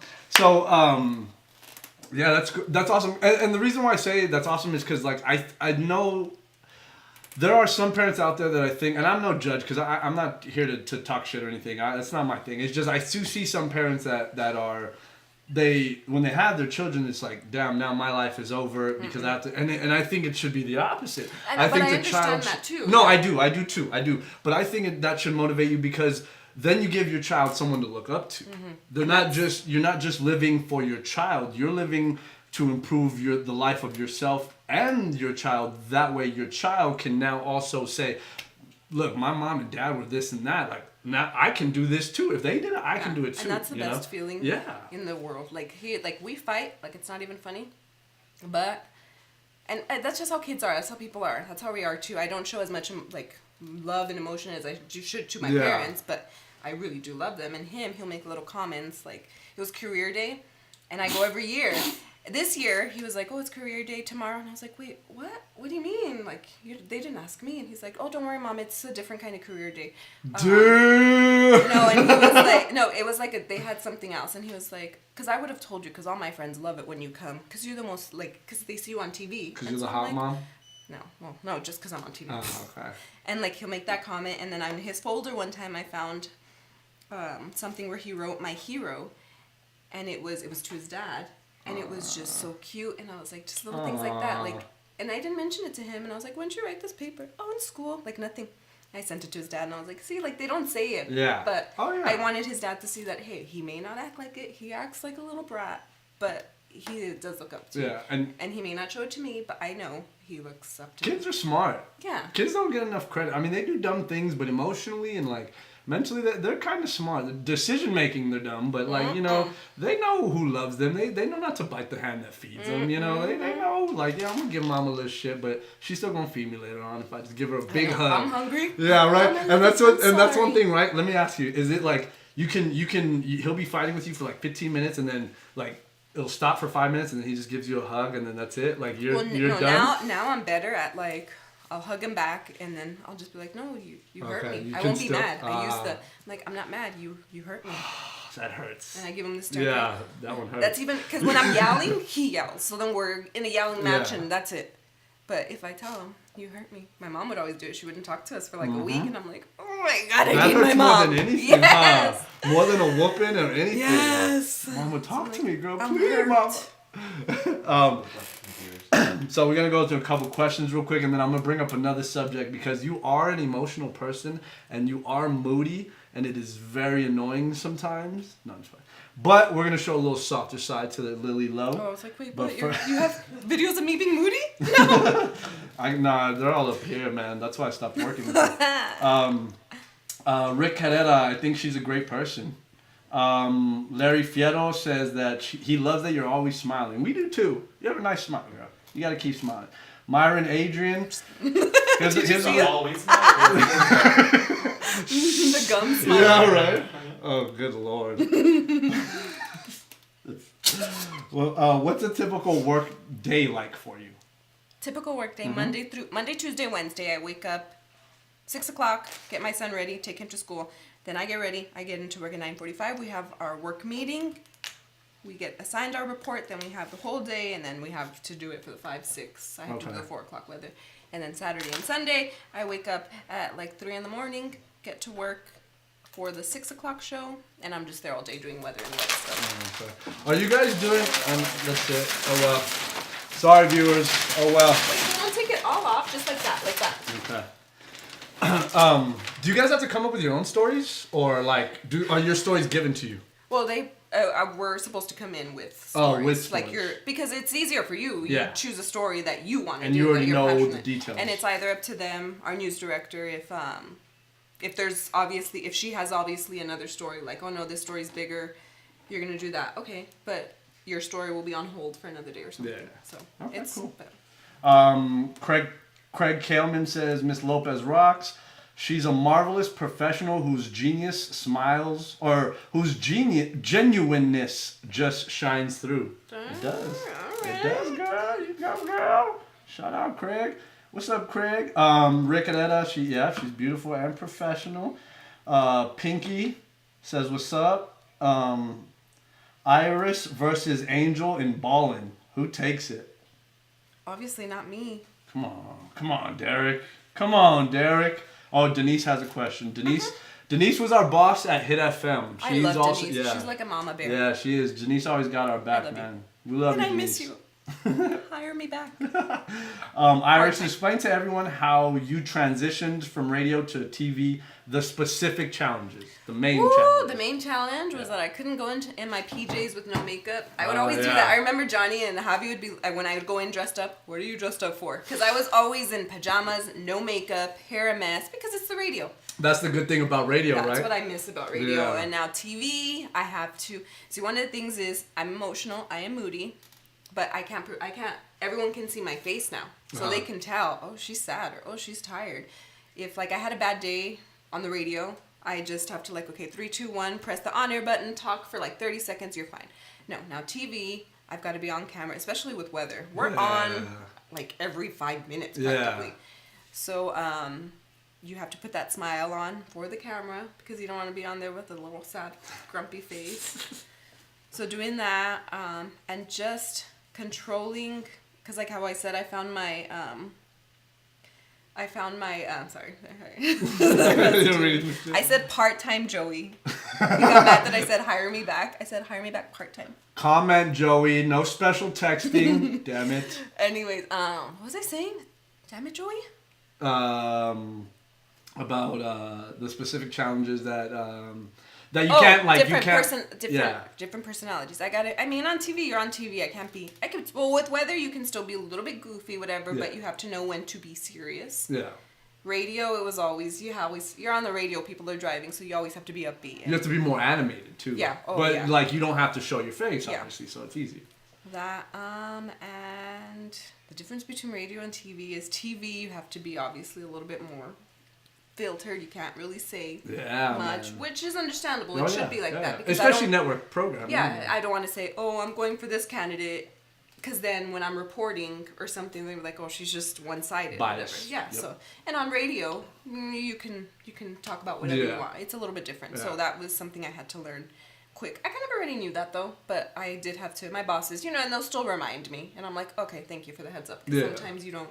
Yeah, that's good. That's awesome. And the reason why I say that's awesome is because like I know there are some parents out there that I think, and I'm no judge because I'm not here to talk shit or anything. That's not my thing. It's just I do see some parents that are when they have their children, it's like, damn, now my life is over because I have to, and I think it should be the opposite. I think but I the understand child that too. No, I do too. But I think that should motivate you because then you give your child someone to look up to. You're not just living for your child. You're living to improve the life of yourself and your child. That way your child can now also say, look, my mom and dad were this and that. Like, now I can do this too. If they did it, I can do it too. And that's the best feeling in the world. Like, we fight, like, it's not even funny. But, and that's just how kids are. That's how people are. That's how we are too. I don't show as much, like, love and emotion as I should to my parents, but I really do love them. And he'll make little comments. Like, it was career day, and I go every year. This year, he was like, oh, it's career day tomorrow. And I was like, wait, what? What do you mean? Like, they didn't ask me. And he's like, oh, don't worry, Mom. It's a different kind of career day. Dude! No, and he was like, no, it was like they had something else. And he was like, because I would have told you, because all my friends love it when you come. Because you're the most, like, because they see you on TV. Because you're the hot mom? No, well, no, just because I'm on TV. Oh, okay. And, like, he'll make that comment. And then on his folder one time I found something where he wrote my hero. And it was to his dad. And it was just so cute, and I was like, just little things like that, like, and I didn't mention it to him, and I was like, when did you write this paper? Oh, in school, like, nothing. I sent it to his dad, and I was like, see, like, they don't say it, but I wanted his dad to see that, hey, he may not act like it, he acts like a little brat, but he does look up to me, and he may not show it to me, but I know he looks up to me. Kids are smart. Yeah. Kids don't get enough credit. I mean, they do dumb things, but emotionally and, like, mentally, they're kind of smart. Decision making, they're dumb, but like they know who loves them. They know not to bite the hand that feeds them. You know, they know like I'm gonna give mom a little shit, but she's still gonna feed me later on if I just give her a big hug. I'm hungry. Yeah, right. And that's one thing, right? Let me ask you: is it like he'll be fighting with you for like 15 minutes, and then like it'll stop for 5 minutes, and then he just gives you a hug, and then that's it? Like you're done. Now I'm better at like. I'll hug him back, and then I'll just be like, no, you hurt me. I won't be mad. I use I'm not mad. You hurt me. That hurts. And I give him the stare. Yeah, that one hurts. That's even, because when I'm yelling, he yells. So then we're in a yelling match, and that's it. But if I tell him, you hurt me. My mom would always do it. She wouldn't talk to us for like a week, and I'm like, oh my God, I need my mom. More than anything, yes. huh? More than a whooping or anything. Yes. Mama, talk to me, girl. I'm Please, hurt. Mama. So we're going to go through a couple questions real quick, and then I'm going to bring up another subject because you are an emotional person and you are moody, and it is very annoying sometimes. No, I'm just fine. But we're going to show a little softer side to the Lily Lowe. Oh, I was like, wait, but you have videos of me being moody? No. Nah, they're all up here, man. That's why I stopped working with them. Rick Carrera, I think she's a great person. Larry Fierro says that he loves that you're always smiling. We do too. You have a nice smile, girl. You gotta keep smiling. Myron Adrian. Here's the gum smile. Yeah, right. Oh, good Lord. Well, what's a typical work day like for you? Typical work day, Monday, Tuesday, Wednesday. I wake up 6 o'clock, get my son ready, take him to school. Then I get ready. I get into work at 9:45. We have our work meeting. We get assigned our report. Then we have the whole day, and then we have to do it for the 5, 6. I have to do the 4 o'clock weather. And then Saturday and Sunday, I wake up at like 3 in the morning, get to work for the 6 o'clock show, and I'm just there all day doing weather and wet stuff. Okay. Are you guys doing? That's it. Oh well. Sorry, viewers. Oh well. Wait, don't take it all off, just like that, like that. Okay. Do you guys have to come up with your own stories, or like, are your stories given to you? Well, we're supposed to come in with stories. Oh, with stories. Like because it's easier for you. Yeah. You choose a story that you want to do. And you already that you're know passionate. the details. And it's either up to them, our news director, if there's obviously, if she has obviously another story, like, oh no, this story's bigger, you're gonna do that. Okay, but your story will be on hold for another day or something. Yeah. So okay, it's cool. better. Craig Kaleman says Miss Lopez rocks. She's a marvelous professional whose genius smiles, or whose genuineness just shines through. It does. It does, girl. You go, girl. Shout out, Craig. What's up, Craig? Rick Areta, she's beautiful and professional. Pinky says, what's up? Iris versus Angel in ballin'. Who takes it? Obviously not me. Come on, Derek. Come on, Derek. Oh, Denise has a question. Denise was our boss at Hit FM. I love Denise. She's like a mama bear. Yeah, she is. Denise always got our back, man. We love you, And I Denise. miss you. Hire me back. Iris, explain to everyone how you transitioned from radio to TV, the specific challenges, the main challenges. The main challenge was that I couldn't go in my PJs with no makeup. I would always do that. I remember Johnny and Javi would be, when I would go in dressed up, what are you dressed up for? Because I was always in pajamas, no makeup, hair a mess, because it's the radio. That's the good thing about radio, right? That's what I miss about radio. Yeah. And now TV, I have to, see, one of the things is I'm emotional, I am moody, but I can't, everyone can see my face now. So they can tell, oh, she's sad, or oh, she's tired. If like I had a bad day on the radio, I just have to like, okay, 3, 2, 1, press the on air button, talk for like 30 seconds, you're fine. No, now TV, I've got to be on camera, especially with weather. We're on like every 5 minutes practically. So you have to put that smile on for the camera because you don't want to be on there with a little sad, grumpy face. So doing that and just controlling, because like how I said, I found my sorry. I said part-time Joey. You got mad that I said hire me back. I said hire me back part-time. Comment, Joey. No special texting. Damn it. Anyways, what was I saying? Damn it, Joey? About the specific challenges that that you can't like different personalities. I got it. I mean, on TV, you're on TV. Well, with weather, you can still be a little bit goofy, whatever. But you have to know when to be serious. Yeah. Radio, it was always you're on the radio. People are driving, so you always have to be upbeat. You have to be more animated too. Yeah. But like you don't have to show your face, obviously, so it's easy. That and the difference between radio and TV is TV you have to be obviously a little bit more filtered. You can't really say much, which is understandable. It should be like that. Because especially network programming. Yeah, I don't want to say, oh, I'm going for this candidate, because then when I'm reporting or something, they're like, oh, she's just one-sided. Biased. Yeah. Yep. So, and on radio, you can talk about whatever you want. It's a little bit different. Yeah. So that was something I had to learn quick. I kind of already knew that though, but I did have to. My bosses, and they'll still remind me, and I'm like, okay, thank you for the heads up. Sometimes you don't.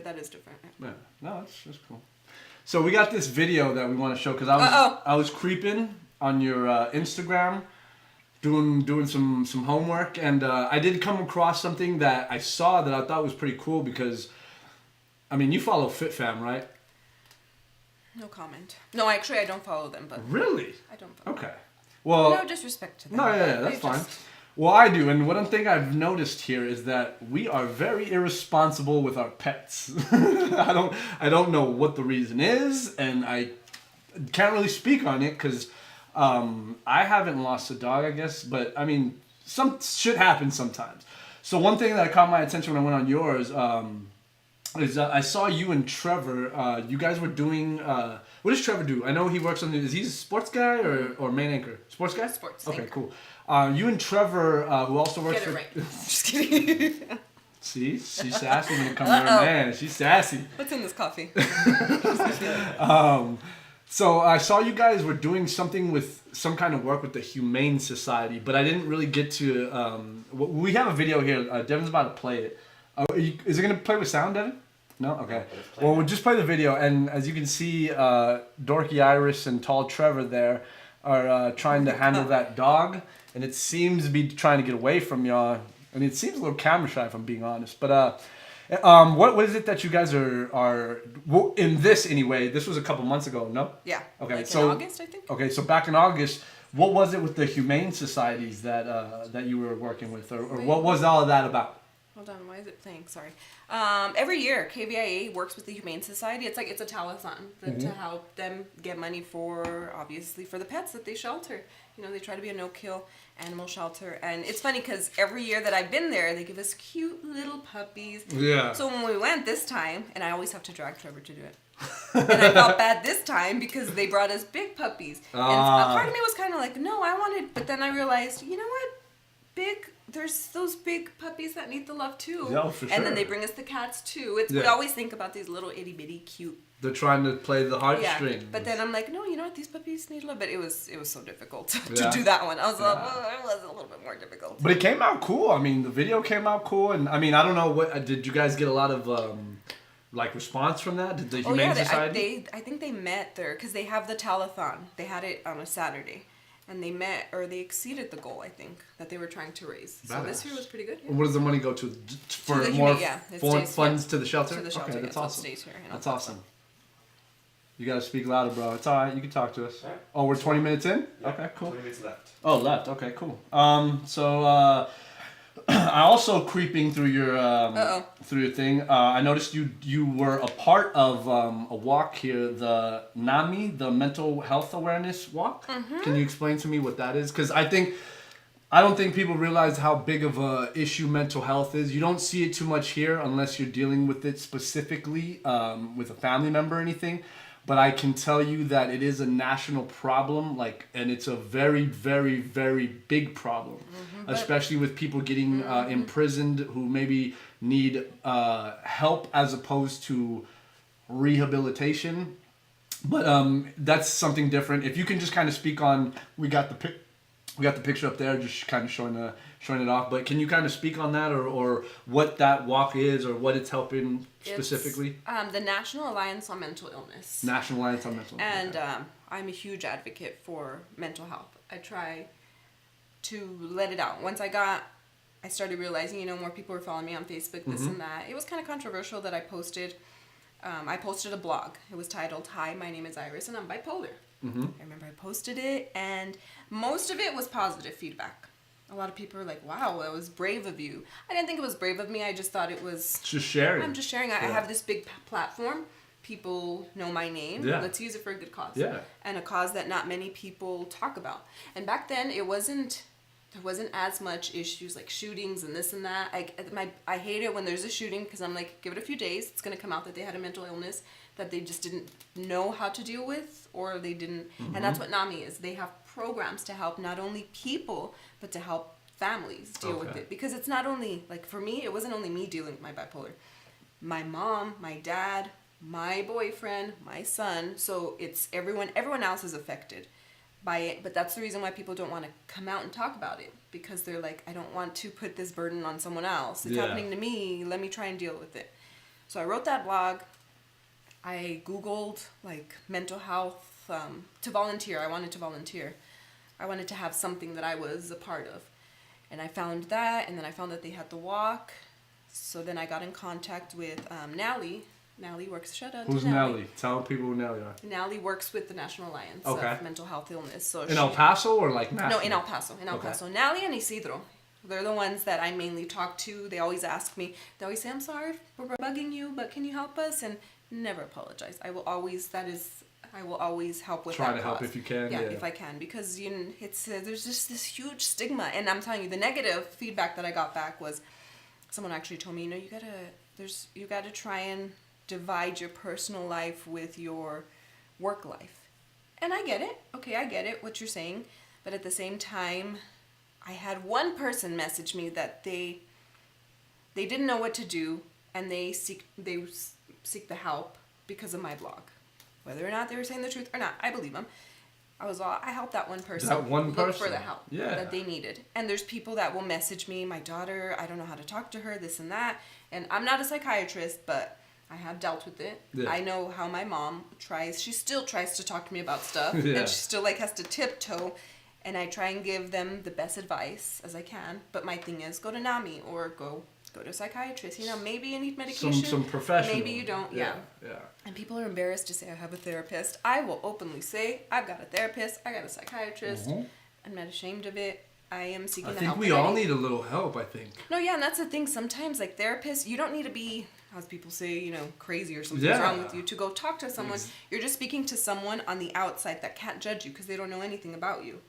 That is different. Yeah. No, that's cool. So we got this video that we want to show because I was creeping on your Instagram, doing some homework, and I did come across something that I saw that I thought was pretty cool because, I mean, you follow FitFam, right? No comment. No, actually, I don't follow them, but really, I don't follow. Okay, well, no disrespect to them. No, that's fine. Well, I do, and one thing I've noticed here is that we are very irresponsible with our pets. I don't know what the reason is, and I can't really speak on it because I haven't lost a dog, I guess, but I mean, some shit happens sometimes. So one thing that caught my attention when I went on yours is I saw you and Trevor. You guys were doing. What does Trevor do? I know he works on. Is he a sports guy or main anchor? Sports guy. Sports. Okay, cool. You and Trevor, who also works for. Get it right. Just kidding. See, she's sassy when it comes to her man. She's sassy. What's in this coffee? So I saw you guys were doing something with some kind of work with the Humane Society, but I didn't really get to. We have a video here. Devin's about to play it. Is it gonna play with sound, Devin? No? Okay. Well, we'll just play the video, and as you can see, Dorky Iris and Tall Trevor there are trying to handle that dog, and it seems to be trying to get away from y'all, and it seems a little camera shy, if I'm being honest. But what is it that you guys are in this anyway? This was a couple months ago, no? Yeah. Okay. Like so in August, I think. Okay, so back in August, what was it with the Humane Societies that you were working with, or what was all of that about? Hold on, why is it playing? Sorry. Every year, KVIA works with the Humane Society. It's a telethon to help them get money for the pets that they shelter. They try to be a no-kill animal shelter. And it's funny because every year that I've been there, they give us cute little puppies. Yeah. So when we went this time, and I always have to drag Trevor to do it. And I felt bad this time because they brought us big puppies. And a part of me was kind of like, no, I wanted, but then I realized, you know what? There's those big puppies that need the love too. Yeah, for sure. And then they bring us the cats too. We always think about these little itty bitty cute. They're trying to play the heartstrings. Yeah, but then I'm like, no, you know what? These puppies need love. But it was so difficult to do that one. I was like, it was a little bit more difficult. But it came out cool. I mean, the video came out cool, and I mean, I don't know did you guys get a lot of like response from that? Did the Oh Humane yeah, Society? I think they met there because they have the telethon. They had it on a Saturday, and they met or they exceeded the goal I think that they were trying to raise. So this Badass. year was pretty good. Yeah. Where does the money go to? For the more Humane, yeah. It stays, funds yeah. to the shelter? To the shelter, Okay, yeah, that's so it awesome. stays here in That's El Paso. awesome. You gotta speak louder, bro. It's alright. You can talk to us. Oh, we're 20 minutes in? Okay, cool. 20 minutes left. Oh, left. Okay, cool. I also creeping through your through your thing. I noticed you were a part of a walk here, the NAMI, the Mental Health Awareness Walk. Mm-hmm. Can you explain to me what that is? Because I don't think people realize how big of a issue mental health is. You don't see it too much here unless you're dealing with it specifically with a family member or anything. But I can tell you that it is a national problem, and it's a very, very, very big problem, especially with people getting imprisoned who maybe need help as opposed to rehabilitation. But that's something different. If you can just kind of speak on, we got the picture up there, just kind of showing it off. But can you kind of speak on that, or what that walk is, or what it's helping specifically? It's the National Alliance on Mental Illness. National Alliance on Mental Illness. And I'm a huge advocate for mental health. I try to let it out. Once I started realizing, more people were following me on Facebook, this and that. It was kind of controversial that I posted a blog. It was titled, "Hi, my name is Iris and I'm bipolar." I remember I posted it, and most of it was positive feedback. A lot of people were like, "Wow, that was brave of you." I didn't think it was brave of me. I just thought it was Just sharing. I'm just sharing. I have this big platform. People know my name. Yeah. Let's use it for a good cause. Yeah. And a cause that not many people talk about. And back then, there wasn't as much issues like shootings and this and that. I hate it when there's a shooting because I'm like, give it a few days. It's going to come out that they had a mental illness that they just didn't know how to deal with, or they didn't. And that's what NAMI is. They have programs to help not only people, but to help families deal with it. Because it's not only, like for me, it wasn't only me dealing with my bipolar. My mom, my dad, my boyfriend, my son. So it's everyone else is affected by it. But that's the reason why people don't want to come out and talk about it. Because they're like, I don't want to put this burden on someone else. It's happening to me. Let me try and deal with it. So I wrote that blog. I Googled like mental health to volunteer. I wanted to volunteer. I wanted to have something that I was a part of. And I found that, and then I found that they had the walk. So then I got in contact with Nally. Nally works, shout out Who's to Nally. Nelly? Tell people who Nelly are. Nally works with the National Alliance of Mental Health Illness. So In El Paso or like national? No, in El Paso. In El Paso. Nally and Isidro. They're the ones that I mainly talk to. They always ask me. They always say, "I'm sorry for bugging you, but can you help us?" And never apologize. I will always help with Try that to help cause. if you can. Yeah, if I can, because it's there's just this huge stigma, and I'm telling you, the negative feedback that I got back was, someone actually told me, you gotta try and divide your personal life with your work life, and I get it. Okay, I get it what you're saying, but at the same time, I had one person message me that they didn't know what to do, and they seek the help because of my blog. Whether or not they were saying the truth or not, I believe them. I helped that one person. Look for the help that they needed. And there's people that will message me, my daughter, I don't know how to talk to her, this and that. And I'm not a psychiatrist, but I have dealt with it. Yeah. I know how my mom she still tries to talk to me about stuff. And she still has to tiptoe. And I try and give them the best advice as I can. But my thing is, go to NAMI or go to a psychiatrist. Maybe you need medication. Some professional. Maybe you don't. Yeah. And people are embarrassed to say I have a therapist. I will openly say I've got a therapist. I got a psychiatrist. I'm not ashamed of it. I am seeking the help. I think we all need a little help. I think. No, yeah, and that's the thing. Sometimes, like therapists, you don't need to be, as people say, crazy or something's wrong with you to go talk to someone. You're just speaking to someone on the outside that can't judge you because they don't know anything about you.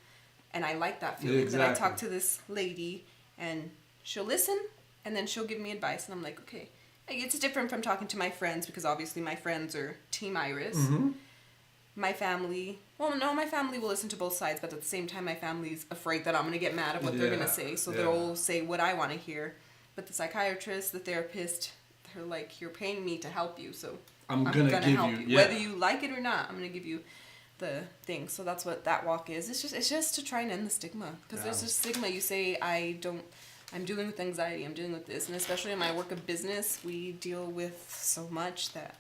And I like that feeling. That I talk to this lady and she'll listen and then she'll give me advice and I'm like, okay. It's different from talking to my friends because obviously my friends are Team Iris. My family, my family will listen to both sides, but at the same time my family's afraid that I'm going to get mad at what they're going to say. So they'll say what I want to hear. But the psychiatrist, the therapist, they're like, you're paying me to help you, so I'm going to help you. Whether you like it or not, I'm going to give you the thing. So that's what that walk is. It's just to try and end the stigma because there's a stigma. You say I don't I'm dealing with anxiety, I'm dealing with this. And especially in my work of business, we deal with so much that,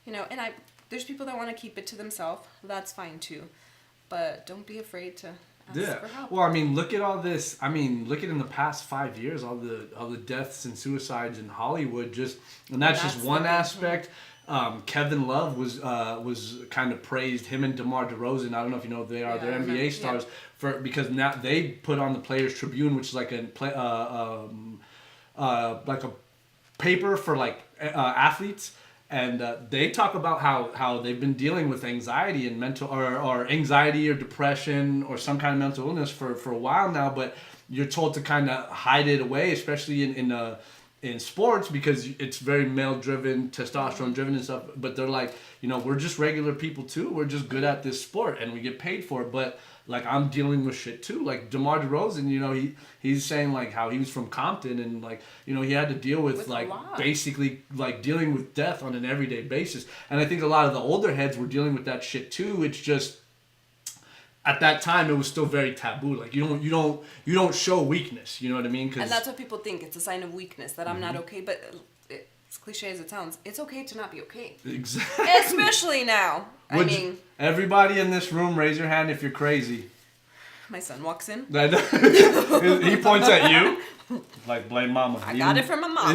you know, and there's people that want to keep it to themselves. That's fine too. But don't be afraid to ask for help. Well, I mean, look at all this. I mean, look at in the past 5 years, all the deaths and suicides in Hollywood. And that's just one aspect. Kevin Love was kind of praised. Him and DeMar DeRozan. I don't know if you know they're NBA stars because now they put on the Players Tribune, which is like a paper for like athletes. And they talk about how they've been dealing with anxiety and mental or anxiety or depression or some kind of mental illness for a while now, but you're told to kind of hide it away, especially in sports, because it's very male driven, testosterone driven and stuff. But they're like, you know, we're just regular people too. We're just good at this sport and we get paid for it. But like, I'm dealing with shit too. Like DeMar DeRozan, you know, he's saying like how he was from Compton and like, you know, he had to deal with like basically like dealing with death on an everyday basis. And I think a lot of the older heads were dealing with that shit too. It's just at that time it was still very taboo. Like you don't show weakness. You know what I mean? And that's what people think. It's a sign of weakness that I'm not okay. But as cliche as it sounds, it's okay to not be okay. Exactly. Especially now. Everybody in this room, raise your hand if you're crazy. My son walks in. He points at you. Like, blame mama. I got it from my mama.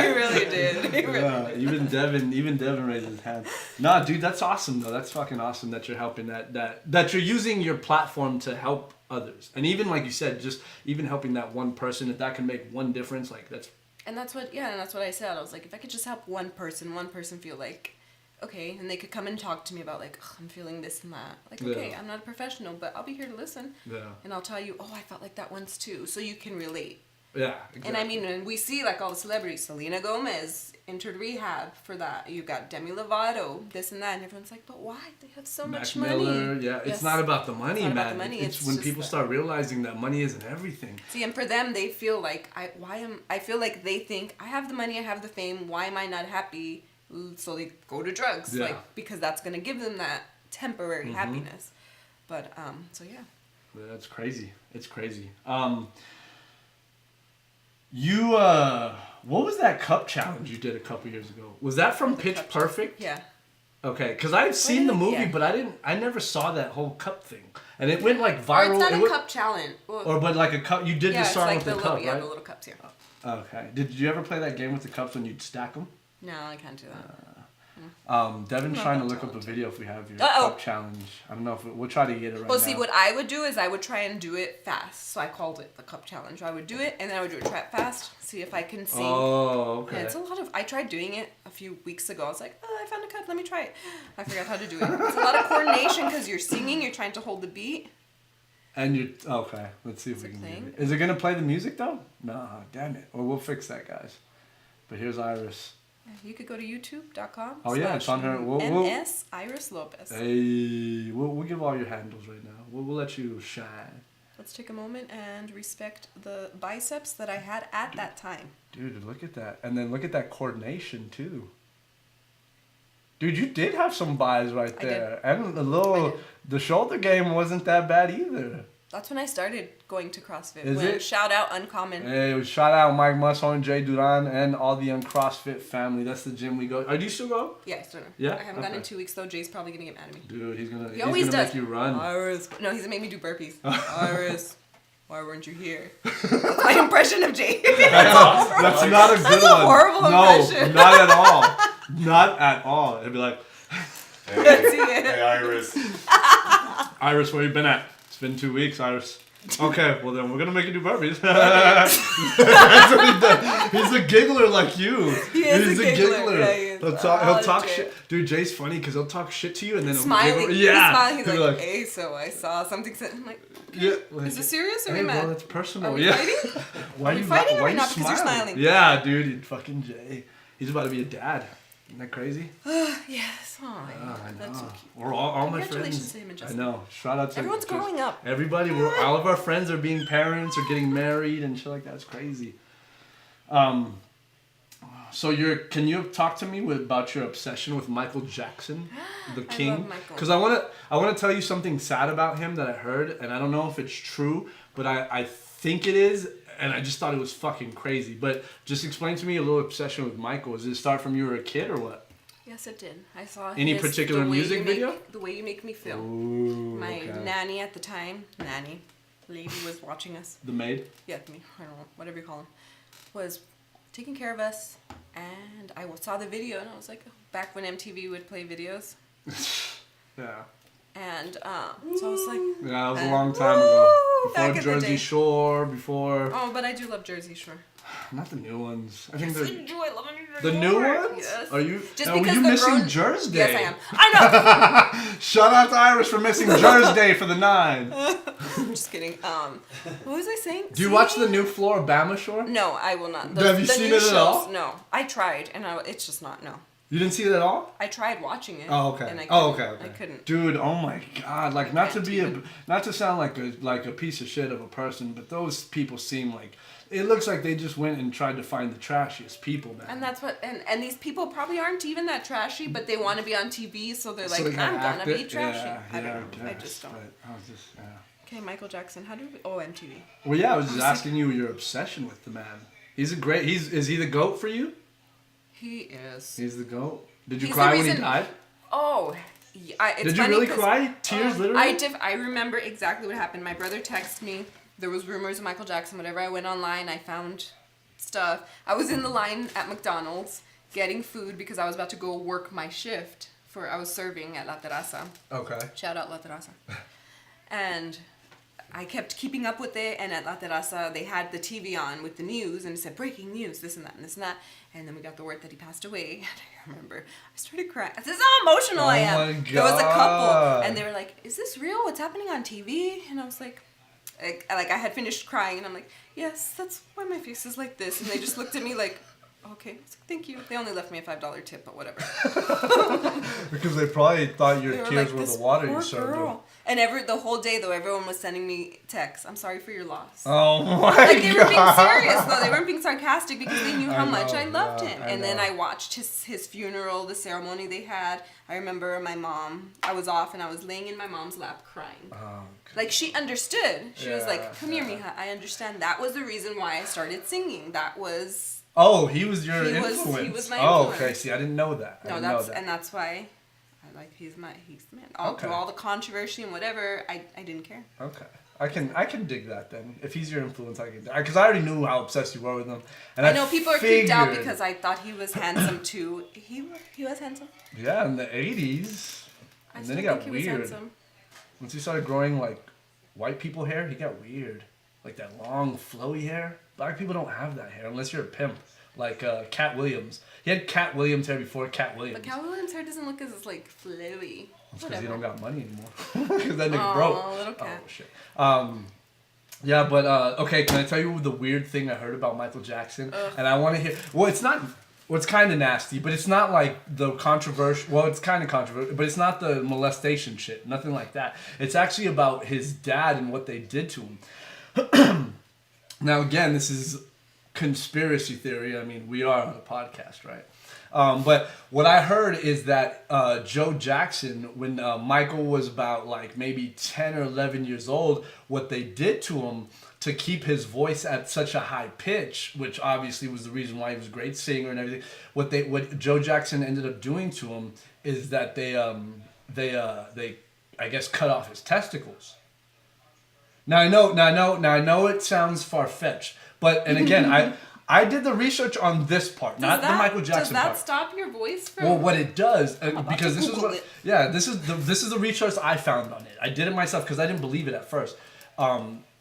He really did. Even Devin raised his hand. Nah, dude, that's awesome though. That's fucking awesome that you're helping that you're using your platform to help others. And even like you said, just even helping that one person, if that can make one difference, like that's. And that's what I said. I was like, if I could just help one person feel like, okay, and they could come and talk to me about like, I'm feeling this and that. Like, okay, I'm not a professional, but I'll be here to listen. Yeah. And I'll tell you, I felt like that once too, so you can relate. Yeah, exactly. And I mean, when we see like all the celebrities, Selena Gomez entered rehab for that. You got Demi Lovato, this and that, and everyone's like, but why? They have so much money. Miller, it's not about the money, man. About the money. It's when people start realizing that money isn't everything. See, and for them, they feel like I feel like they think I have the money, I have the fame. Why am I not happy? So they go to drugs, like because that's gonna give them that temporary happiness. But so yeah. That's crazy. It's crazy. You what was that cup challenge you did a couple years ago? Was that from Pitch Perfect? Yeah. Okay, because I had seen the movie, but I never saw that whole cup thing, and it went like viral. Or it's not a cup challenge. But like a cup, you did the song with the cup, right? Yeah, the little cups here. Okay. Did you ever play that game with the cups when you'd stack them? No, I can't do that. Devin's trying to look up a video if we have your cup challenge. I don't know if we'll try to get it right now. Well, see, what I would do is I would try and do it fast. So I called it the cup challenge. I would do it, and then I would do it fast, see if I can sing. Oh, okay. Yeah, it's a lot of... I tried doing it a few weeks ago. I was like, I found a cup. Let me try it. I forgot how to do it. It's a lot of coordination because you're singing. You're trying to hold the beat. And you're... Okay, let's see if we can do it. Is it going to play the music, though? No, damn it. Well, we'll fix that, guys. But here's Iris. You could go to youtube.com. Oh yeah, it's on her. MS Iris Lopez. Hey, we'll give all your handles right now. We'll let you shine. Let's take a moment and respect the biceps that I had at that time. Dude, look at that, and then look at that coordination too. Dude, you did have some buys right there, and the shoulder game wasn't that bad either. That's when I started going to CrossFit. Shout out Uncommon. Hey, shout out Mike Musson, Jay Duran, and all the CrossFit family. That's the gym we go. Do you still go? Yeah, I still go. Yeah? I haven't gone in 2 weeks though. Jay's probably gonna get mad at me. Dude, he's gonna make you run. Iris. No, he's gonna make me do burpees. Iris, why weren't you here? That's my impression of Jay. That's not a good one. That's a horrible impression. No, not at all. Not at all. It'd be like, hey Iris. Iris, where you been at? It's been 2 weeks, Iris. Okay, well then we're gonna make you do burpees. He's a giggler like you. He's a giggler. Yeah, he is. He'll talk shit. Dude, Jay's funny because he'll talk shit to you and then smiling. He'll yeah. He's like, hey, so I saw something. I'm like, okay, yeah, like, is this serious or are we mad? mad? Well, it's personal. Are we fighting? Are we fighting or not because you're smiling? Yeah, dude, fucking Jay. He's about to be a dad. Isn't that crazy? Yes. Oh, I know. That's so cute. We're all my friends. Congratulations to him and Justin. I know. Shout out to everyone's growing up. Everybody, all of our friends are being parents or getting married and shit like that. It's crazy. So can you talk to me about your obsession with Michael Jackson, the King? I love Michael. Because I want to tell you something sad about him that I heard, and I don't know if it's true, but I think it is, and I just thought it was fucking crazy. But just explain to me a little obsession with Michael. Did it start from you were a kid or what? Yes, it did. I saw Any particular music video? The Way You Make Me Feel. Ooh, My okay. nanny at the time, lady was watching us. The maid? Yeah, me, I don't know, whatever you call him, was taking care of us, and I saw the video, and I was like, back when MTV would play videos, Yeah. and so I was like, Yeah, that was a long time ago. Woo! Back Before in the Jersey day. Shore, before... Oh, but I do love Jersey Shore. Not the new ones. I think I the... do, I love The new ones? Yes. Are you... Just Were because you the missing grown- Jersey Day? Yes, I am. I know! Shout out to Irish for missing Jersey Day for the 9. I'm just kidding. What was I saying? Do you watch the new Floribama Shore? No, I will not. Have you seen new it at all? No. I tried, and it's just not, no. You didn't see it at all? I tried watching it. Oh, okay. And I Oh, couldn't. okay. I couldn't. Dude, oh my god! Like, not to can't be not to sound like a piece of shit of a person, but those people seem like it looks like they just went and tried to find the trashiest people, man. And that's what, and these people probably aren't even that trashy, but they want to be on TV, so they're like, So they gotta I'm act gonna be it. trashy. Yeah, I don't know. I guess, just don't. but I was just, yeah. Okay, Michael Jackson. How do we? Oh, MTV. Well, yeah, I was just asking you your obsession with the man. Is he the GOAT for you? He is. He's the GOAT. Did you He's cry the when he reason- died? Oh, it's Did you funny really 'cause- cry? Tears, literally? I remember exactly what happened. My brother texted me. There was rumors of Michael Jackson. Whatever. I went online. I found stuff. I was in the line at McDonald's getting food because I was about to go work my shift. I was serving at La Terraza. Okay. Shout out La Terraza. And I kept keeping up with it, and at La Terraza, they had the TV on with the news, and it said, breaking news, this and that, and this and that. And then we got the word that he passed away, and I remember, I started crying. This is how emotional I am. my There was a couple, God. and they were like, is this real? What's happening on TV? And I was like, I had finished crying, and I'm like, yes, that's why my face is like this. And they just looked at me like, okay, I was like, thank you. They only left me a $5 tip, but whatever. Because they probably thought They your were tears like, were "This the water you poor served them. girl." And the whole day though, everyone was sending me texts. I'm sorry for your loss. Oh my Like they were being God. serious though. They weren't being sarcastic because they knew how I much know, I loved yeah, him. I And then know. I watched his funeral, the ceremony they had. I remember my mom. I was off and I was laying in my mom's lap crying. Oh, Like she understood. She was Yeah, like, "Come here, yeah. Mija. I understand." That was the reason why I started singing. That was Oh, he was your He was- influence. he was my Oh, influence. okay. See, I didn't know that. I no. didn't know That's that. and that's why. I like he's the man. All Okay. through all the controversy and whatever, I didn't care. Okay. I can dig that then. If he's your influence, I can. Because I already knew how obsessed you were with him. And I know people are creeped out figured- because I thought he was handsome too. He was handsome. Yeah, in the 80s. I And still then he think got he was weird. handsome. Once he started growing like white people hair, he got weird. Like that long, flowy hair. Black people don't have that hair unless you're a pimp. Like Cat Williams. He had Cat Williams hair before Cat Williams. But Cal Williams' hair doesn't look as like flowy. It's because he Whatever. don't got money anymore. Because that nigga Aw, broke. little cat. Oh shit. Yeah, but okay. Can I tell you the weird thing I heard about Michael Jackson? Ugh. And I want to hear. Well, it's not. Well, it's kind of nasty, but it's not like the controversial. Well, it's kind of controversial, but it's not the molestation shit. Nothing like that. It's actually about his dad and what they did to him. Now, again, this is conspiracy theory. I mean, we are on a podcast, right? But what I heard is that Joe Jackson, when Michael was about like maybe 10 or 11 years old, what they did to him to keep his voice at such a high pitch, which obviously was the reason why he was a great singer and everything. What Joe Jackson ended up doing to him is that they I guess cut off his testicles. Now I know it sounds far-fetched, but and again I did the research on this part, not the Michael Jackson Does that part. stop your voice from? Well, what it does, about because to this is Google what, it. yeah, this is the research I found on it. I did it myself because I didn't believe it at first.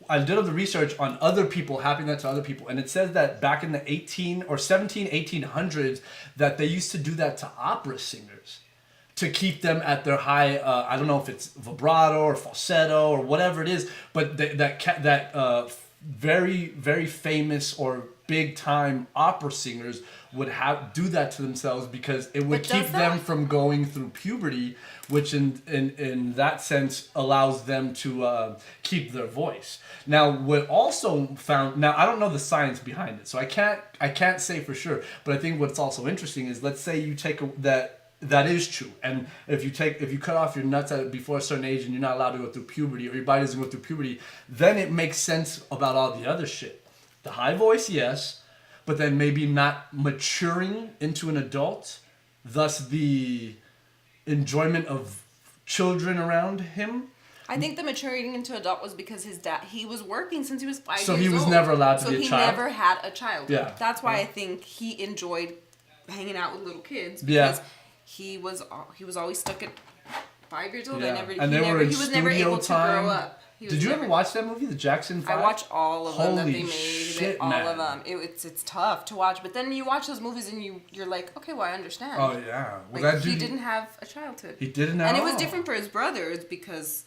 I did the research on other people happening that to other people, and it says that back in the 1800s, that they used to do that to opera singers to keep them at their high. I don't know if it's vibrato or falsetto or whatever it is, but that very, very famous or big time opera singers would do that to themselves because it would But does keep them that- from going through puberty, which in that sense allows them to keep their voice. Now, what also found, now I don't know the science behind it, so I can't say for sure, but I think what's also interesting is, let's say you take that that is true. And if you cut off your nuts before a certain age and you're not allowed to go through puberty, or your body doesn't go through puberty, then it makes sense about all the other shit. The high voice, yes, but then maybe not maturing into an adult, thus the enjoyment of children around him. I think the maturing into adult was because his dad, he was working since he was 5 years So old. he was never allowed to be a child? So he never had a child. Yeah. That's why I think he enjoyed hanging out with little kids. Yeah. Because he was always stuck at 5 years old. Yeah. He was never studio able time. to grow up. Did you ever watch that movie, The Jackson 5? I watched all of them that they made. Shit, all man. of them. It's tough to watch, but then you watch those movies and you're like, okay, well I understand. Oh yeah. Well, like, that dude, he didn't have a childhood. He didn't have. And it was different for his brothers because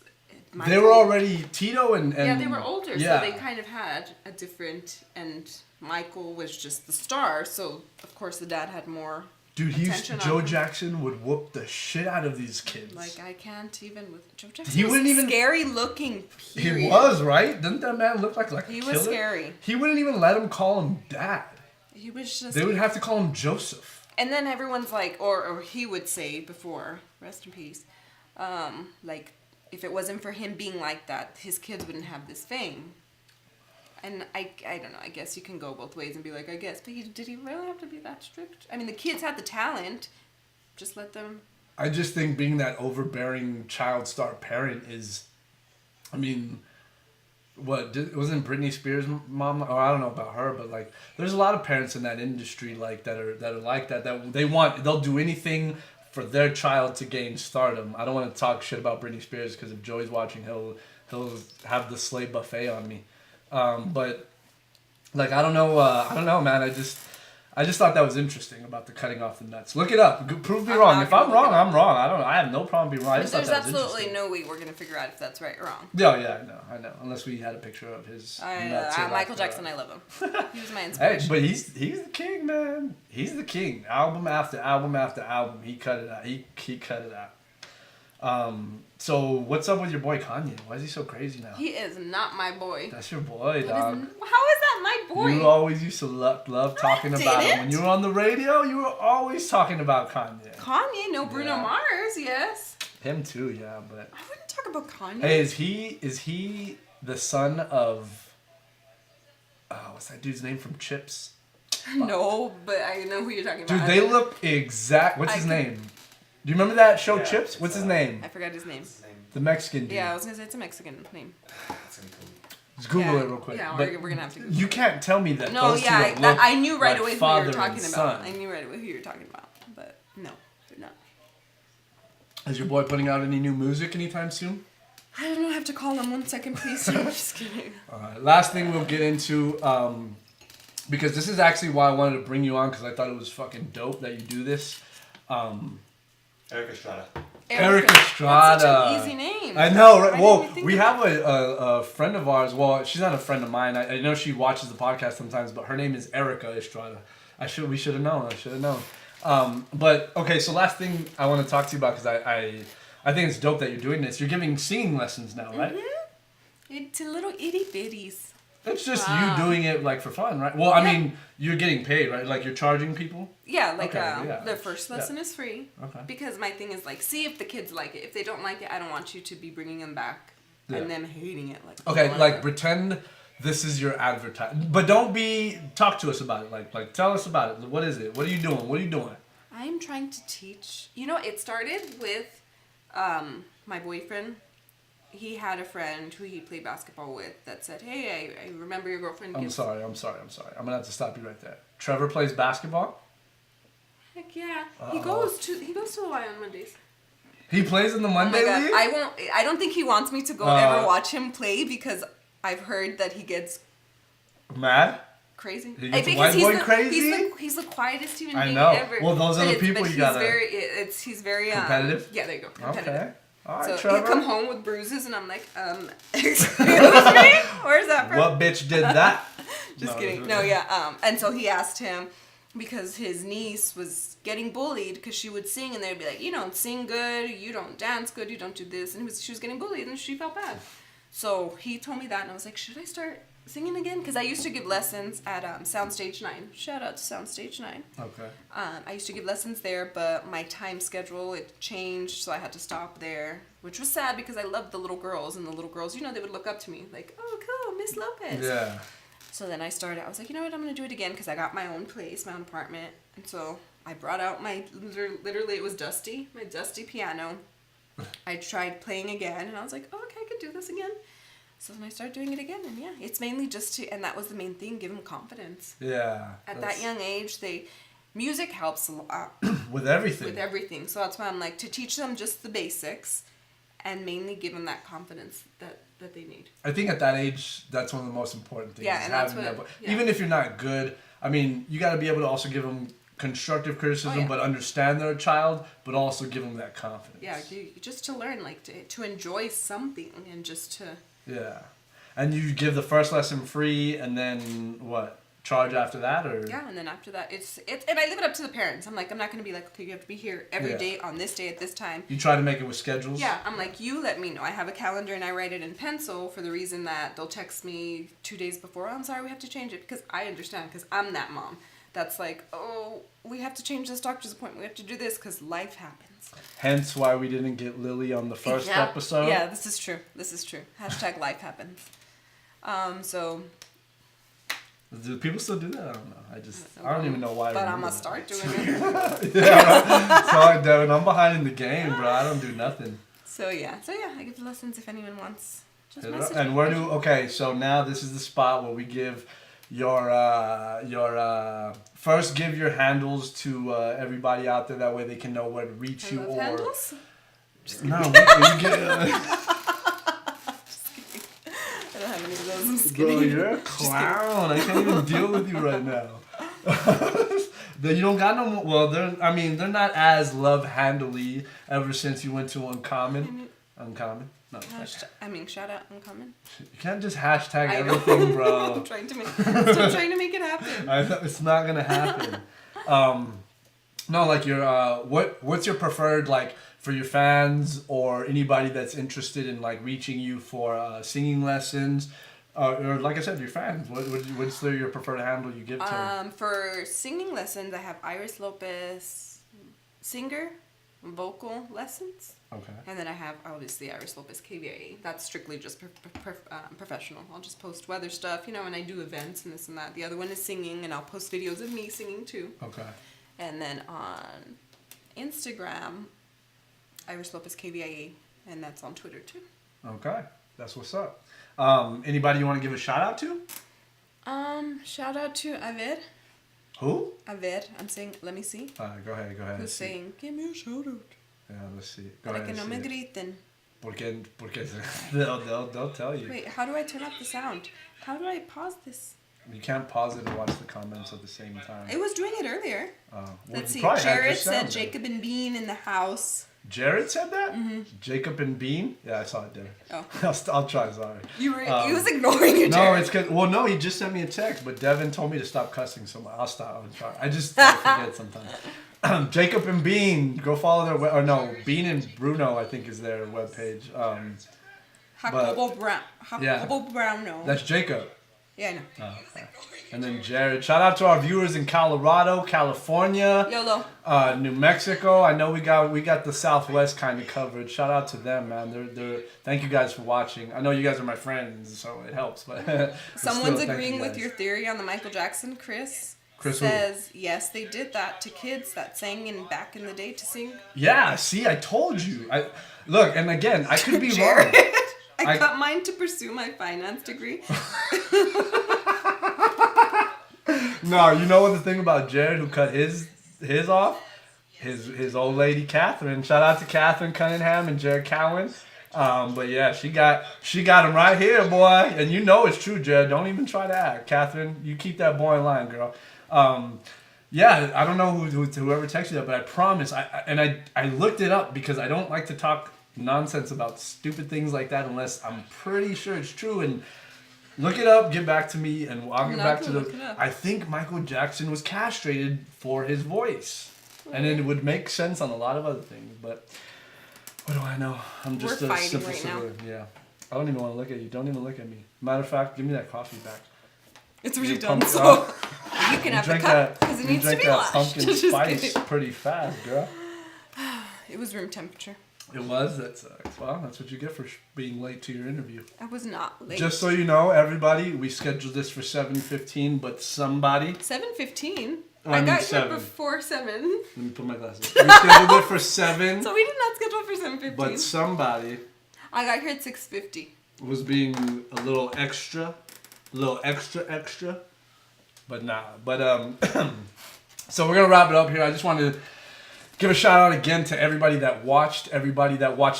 They were already Tito and yeah, they were older, yeah. so they kind of had a different. And Michael was just the star, so of course the dad had more. Dude, attention Joe on him. Jackson would whoop the shit out of these kids. Like I can't even with Joe Jackson. He was wouldn't even- scary looking. Period. He was, right? Didn't that man look like He a was killer? scary. He wouldn't even let him call him dad. He was just. They would have to call him Joseph. And then everyone's like, or he would say before, rest in peace, like if it wasn't for him being like that, his kids wouldn't have this fame. And I don't know. I guess you can go both ways and be like, I guess, but did he really have to be that strict? I mean, the kids had the talent. Just let them. I just think being that overbearing child star parent is, I mean, wasn't Britney Spears' mom? Or I don't know about her, but like, there's a lot of parents in that industry like that are like that they'll do anything for their child to gain stardom. I don't want to talk shit about Britney Spears because if Joey's watching, he'll have the slave buffet on me. But like I don't know, man. I just thought that was interesting about the cutting off the nuts. Look it up. Prove me wrong. If I'm wrong, I'm wrong. I have no problem being wrong. I just thought There's that was absolutely interesting. no way we're gonna figure out if that's right or wrong. Yeah, I know. Unless we had a picture of his nuts. or Michael like, Jackson, I love him. He was my Hey, inspiration. but he's the king, man. He's the king. Album after album after album, he cut it out. He cut it out. So what's up with your boy Kanye? Why is he so crazy now? He is not my boy. That's your boy, How dog. is that my boy? You always used to love talking about him. didn't. When you were on the radio, you were always talking about Kanye. Kanye, no Bruno Yeah. Mars, yes. Him too, yeah, but I wouldn't talk about Kanye. hey, is he the son of what's that dude's name from Chips? No, but I know who you're talking about. Dude, they look exact. What's his name? Do you remember that show Yeah, Chips? What's his name? I forgot his name. What's his name? The Mexican dude. Yeah, I was gonna say it's a Mexican name. It's in Google. Just Google Yeah, it real quick. yeah, But we're gonna have to. you can't tell me that No, those two yeah, don't look I knew right like away who you father were and talking about. son. I knew right away who you were talking about, but no, they're not. Is your boy putting out any new music anytime soon? I don't know. I have to call him 1 second, please. I'm just kidding. Last thing we'll get into, because this is actually why I wanted to bring you on, because I thought it was fucking dope that you do this. Eric Estrada. Eric Estrada. That's such an easy name. I know, right? Why Well, didn't think we of have a friend of ours. Well, she's not a friend of mine. I know she watches the podcast sometimes, but her name is Erica Estrada. We should have known. I should have known. But okay, so last thing I want to talk to you about, because I think it's dope that you're doing this. You're giving singing lessons now, right? It's a little itty bitties. It's just Wow. you doing it like for fun, right? Well, I Yeah. mean, you're getting paid, right? Like you're charging people. Yeah, like Okay, yeah. the first Yeah. lesson is free. Okay. Because my thing is like, see if the kids like it. If they don't like it, I don't want you to be bringing them back Yeah. and them hating it. Like Okay, oh, like pretend this is your advertisement, but don't talk to us about it. Like tell us about it. What is it? What are you doing? What are you doing? I'm trying to teach. You know, it started with my boyfriend. He had a friend who he played basketball with that said, "Hey, I remember your girlfriend." I'm gives-" sorry. I'm gonna have to stop you right there. Trevor plays basketball. Heck yeah, Uh-oh. he goes to the Y on Mondays. He plays in the Oh Monday my God, League. I don't think he wants me to go ever watch him play because I've heard that he gets Mad. crazy. He I gets think white boy he's crazy? He's the quietest human I being know. ever. Well, those are But the people but you he's gotta- he's very Competitive? Yeah, there you go. Competitive. Okay. All right, So Trevor. he'll come home with bruises, and I'm like, excuse me, where's that from? What bitch did that? Just No, kidding. No, yeah. And so he asked him because his niece was getting bullied because she would sing, and they'd be like, you don't sing good, you don't dance good, you don't do this, and she was getting bullied, and she felt bad. So he told me that, and I was like, should I start singing again because I used to give lessons at Soundstage 9. Shout out to Soundstage 9. Okay. I used to give lessons there, but my time schedule, it changed, so I had to stop there, which was sad because I loved the little girls, and the little girls, they would look up to me like, oh, cool, Miss Lopez. Yeah. So then I was like, you know what, I'm going to do it again because I got my own place, my own apartment, and so I brought out literally it was dusty, my dusty piano. I tried playing again, and I was like, oh, okay, I could do this again. So then I started doing it again, and yeah, it's mainly just and that was the main thing, give them confidence. Yeah. At that young age, music helps a lot. With everything. With everything. So that's why I'm like, to teach them just the basics, and mainly give them that confidence that they need. I think at that age, that's one of the most important things. Yeah, and that's what, even if you're not good, I mean, you got to be able to also give them constructive criticism, but understand they're a child, but also give them that confidence. Yeah, just to learn, like to enjoy something, and just to. Yeah, and you give the first lesson free, and then what? Charge after that, or? Yeah, and then after that, it's and I leave it up to the parents. I'm like, I'm not gonna be like, okay, you have to be here every day on this day at this time. You try to make it with schedules. Yeah, I'm like, you let me know. I have a calendar and I write it in pencil for the reason that they'll text me 2 days before. Oh, I'm sorry, we have to change it, because I understand, because I'm that mom. That's like, oh, we have to change this doctor's appointment. We have to do this because life happens. Hence why we didn't get Lily on the first episode. Yeah, this is true. Hashtag life happens. So. Do people still do that? I don't know. I don't even know why. But I'm going to start doing it. Yeah, right. Sorry, Devin. I'm behind in the game, bro. I don't do nothing. So yeah, I give lessons if anyone wants. Just message and me. So now this is the spot where we give your first give your handles to everybody out there, that way they can know where to reach you. Or handles? No, you get I don't have any of those. I'm just kidding. Bro, you're a clown. I can't even deal with you right now. You don't got no more. Well, they're not as love handly ever since you went to Uncommon. Uncommon. No. Shout out Uncommon. You can't just hashtag everything, bro. I'm trying to make it happen. It's not gonna happen. No, like what's your preferred, like, for your fans or anybody that's interested in like reaching you for singing lessons, or like I said, your fans. What's your preferred handle you give to them? For singing lessons, I have Iris Lopez singer vocal lessons. Okay. And then I have obviously Iris Lopez KVIA. That's strictly just professional. I'll just post weather stuff, and I do events and this and that. The other one is singing, and I'll post videos of me singing too. Okay. And then on Instagram, Iris Lopez KVIA, and that's on Twitter too. Okay, that's what's up. Anybody you want to give a shout out to? Shout out to Aved. Who? Aved. I'm saying, let me see. Go ahead. Who's saying, give me a shout out. Yeah, let's see. Para que no me griten. Porque they'll tell you. Wait, how do I turn up the sound? How do I pause this? You can't pause it and watch the comments at the same time. It was doing it earlier. Let's see. Jared Jared said Jacob and Bean in the house. Jared said that? Mm-hmm. Jacob and Bean? Yeah, I saw it there. Oh. I'll try, sorry. He was ignoring you, Jared. No, it's good. Well, no, he just sent me a text, but Devin told me to stop cussing, so I'll stop. I'll try. I forget sometimes. Jacob and Bean, go follow their Bean and Bruno, I think, is their webpage. Jacobo Browno. That's Jacob. Yeah, I know. Oh, okay. And then Jared. Shout out to our viewers in Colorado, California, YOLO. New Mexico. I know we got the Southwest kind of covered. Shout out to them, man. They're thank you guys for watching. I know you guys are my friends, so it helps. But someone's agreeing with your theory on the Michael Jackson. Chris says yes, they did that to kids that sang back in the day to sing. Yeah, see, I told you. Look, and again, I could be wrong. I cut mine to pursue my finance degree. No, you know what the thing about Jared, who cut his off? His old lady Catherine. Shout out to Catherine Cunningham and Jared Cowan. But yeah, she got him right here, boy. And you know it's true, Jared. Don't even try to act. Catherine, you keep that boy in line, girl. Yeah, I don't know whoever texted that, but I promise. I looked it up because I don't like to talk nonsense about stupid things like that unless I'm pretty sure it's true. And look it up, get back to me, and I'll get back to the. I think Michael Jackson was castrated for his voice, and it would make sense on a lot of other things. But what do I know? I'm just a simple civilian. Yeah. I don't even want to look at you. Don't even look at me. Matter of fact, give me that coffee back. It's already You done, pumped so up. you can You have the drank cup because it you needs to drank be that washed. pumpkin Just spice kidding. pretty fast, girl. It was room temperature. It was. That sucks. Well, that's what you get for being late to your interview. I was not late. Just so you know, everybody, we scheduled this for 7:15, but somebody. 7:15. I I mean got 7. here before 7. Let me put my glasses. We scheduled it for 7, So we did not schedule for 7:15. but somebody I got here at 6:50. was being a little extra. But nah. But so we're gonna wrap it up here. I just wanted to give a shout out again to everybody that watched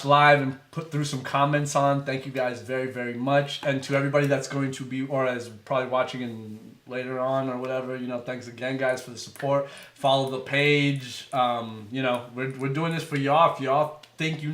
live and put through some comments on. Thank you guys very, very much. And to everybody that's going to be, or is probably watching in later on or whatever, thanks again, guys, for the support. Follow the page. We're doing this for y'all. If y'all think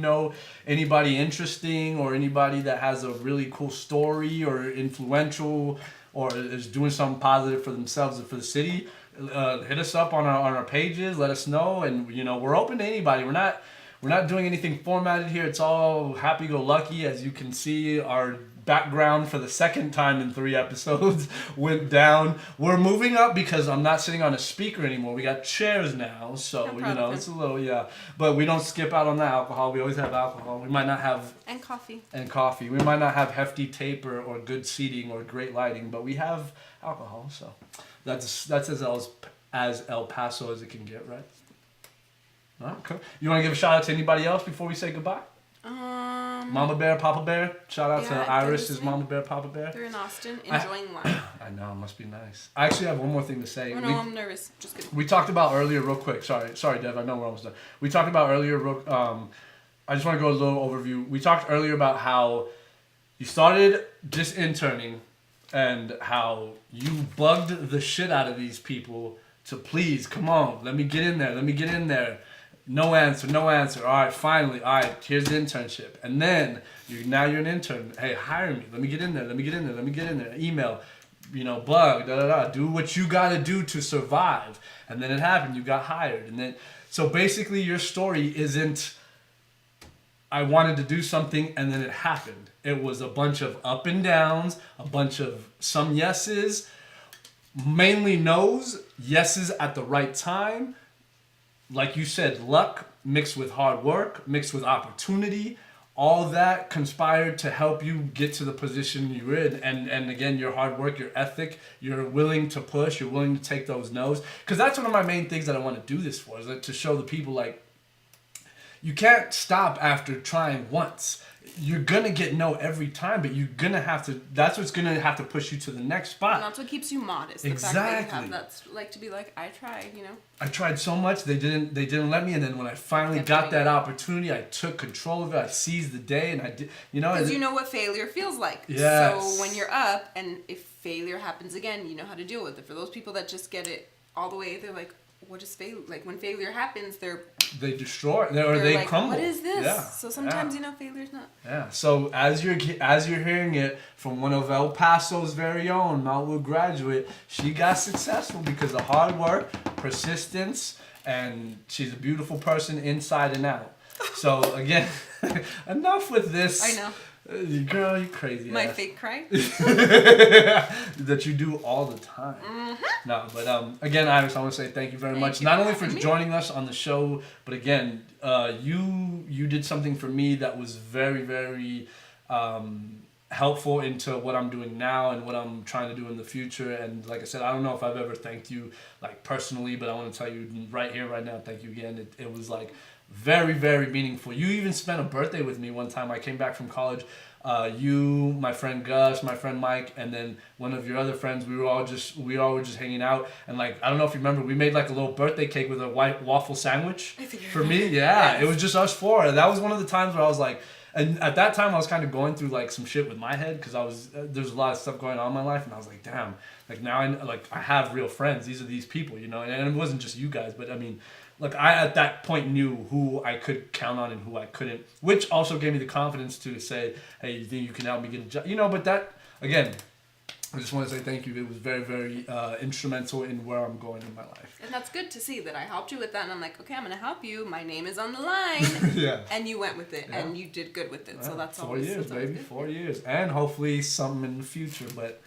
anybody interesting or anybody that has a really cool story or influential or is doing something positive for themselves and for the city, hit us up on our pages. Let us know, and we're open to anybody. We're not doing anything formatted here. It's all happy-go-lucky. As you can see, our background for the second time in 3 episodes went down. We're moving up because I'm not sitting on a speaker anymore. We got chairs now, so it's a little But we don't skip out on the alcohol. We always have alcohol. We might not have And coffee. We might not have hefty tape or good seating or great lighting, but we have alcohol. So that's as El Paso as it can get, right? All right, cool. You want to give a shout out to anybody else before we say goodbye? Mama Bear, Papa Bear. Shout out to Iris' Mama Bear, Papa Bear. They're in Austin, enjoying life. I know, it must be nice. I actually have one more thing to say. Oh no, I'm nervous. Just kidding. We talked about earlier, real quick. Sorry, Dev. I know we're almost done. We talked about earlier. I just want to go a little overview. We talked earlier about how you started just interning, and how you bugged the shit out of these people to please, come on, let me get in there. No answer. All right, finally. All right, here's the internship. And then you're an intern. Hey, hire me. Let me get in there. Email, bug, do what you got to do to survive. And then it happened. You got hired. And then, so basically your story isn't, I wanted to do something and then it happened. It was a bunch of up and downs, a bunch of some yeses, mainly no's, yeses at the right time. Like you said, luck mixed with hard work, mixed with opportunity, all that conspired to help you get to the position you're in. And again, your hard work, your ethic, you're willing to push, you're willing to take those no's. Because that's one of my main things that I want to do this for, is to show the people, like, you can't stop after trying once. You're going to get no every time, but you're going to have to, that's what's going to have to push you to the next spot. And that's what keeps you modest. Exactly. The fact that you have that's like to be like, I tried, I tried so much, they didn't let me, and then when I finally got that opportunity, I took control of it, I seized the day, and I did, Because you know what failure feels like. Yes. So when you're up, and if failure happens again, you know how to deal with it. For those people that just get it all the way, they're like, what is failure? Like, when failure happens, they destroy, or they like, crumble. What is this? Yeah. So sometimes, failure's not. Yeah. So as you're hearing it from one of El Paso's very own, Mountwood graduate, she got successful because of hard work, persistence, and she's a beautiful person inside and out. So again, enough with this. I know. Girl, you crazy. My fake cry. That you do all the time. Mm-hmm. No, but again, Iris, I want to say thank you very much. Not only for joining us on the show, but again, you did something for me that was very, very helpful into what I'm doing now and what I'm trying to do in the future. And like I said, I don't know if I've ever thanked you like personally, but I want to tell you right here, right now, thank you again. It was like very, very meaningful. You even spent a birthday with me one time. I came back from college. You, my friend Gus, my friend Mike, and then one of your other friends, we all were just hanging out. And like, I don't know if you remember, we made like a little birthday cake with a white waffle sandwich for me. Yeah, yes. It was just us four. And that was one of the times where I was like, and at that time I was kind of going through like some shit with my head because there's a lot of stuff going on in my life, and I was like, damn, like now I have real friends. These are these people, and it wasn't just you guys, but I mean, like I at that point knew who I could count on and who I couldn't, which also gave me the confidence to say, hey, you think you can help me get a job? But that, again, I just want to say thank you. It was very, very instrumental in where I'm going in my life. And that's good to see that I helped you with that. And I'm like, okay, I'm going to help you. My name is on the line. Yeah. And you went with it. Yeah. And you did good with it. So that's 4 always years, that's always baby. good. 4 years. And hopefully something in the future. But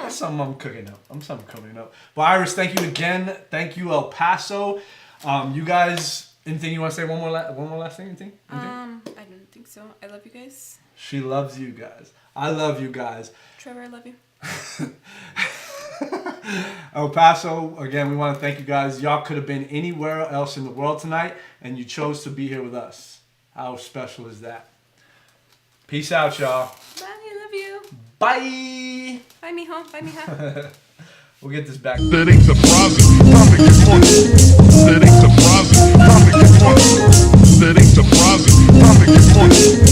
that's something I'm cooking up. Something coming up. But Iris, thank you again. Thank you, El Paso. You guys, anything you want to say? One more last thing? Anything? I don't think so. I love you guys. She loves you guys. I love you guys. Trevor, I love you. El Paso, again, we want to thank you guys. Y'all could have been anywhere else in the world tonight, and you chose to be here with us. How special is that? Peace out, y'all. Bye, I love you. Bye. Bye, mijo. Bye, mija. We'll get this back. That ain't surprising. Time to get money. That ain't surprising. Time to get money. That ain't surprising. Time to get money.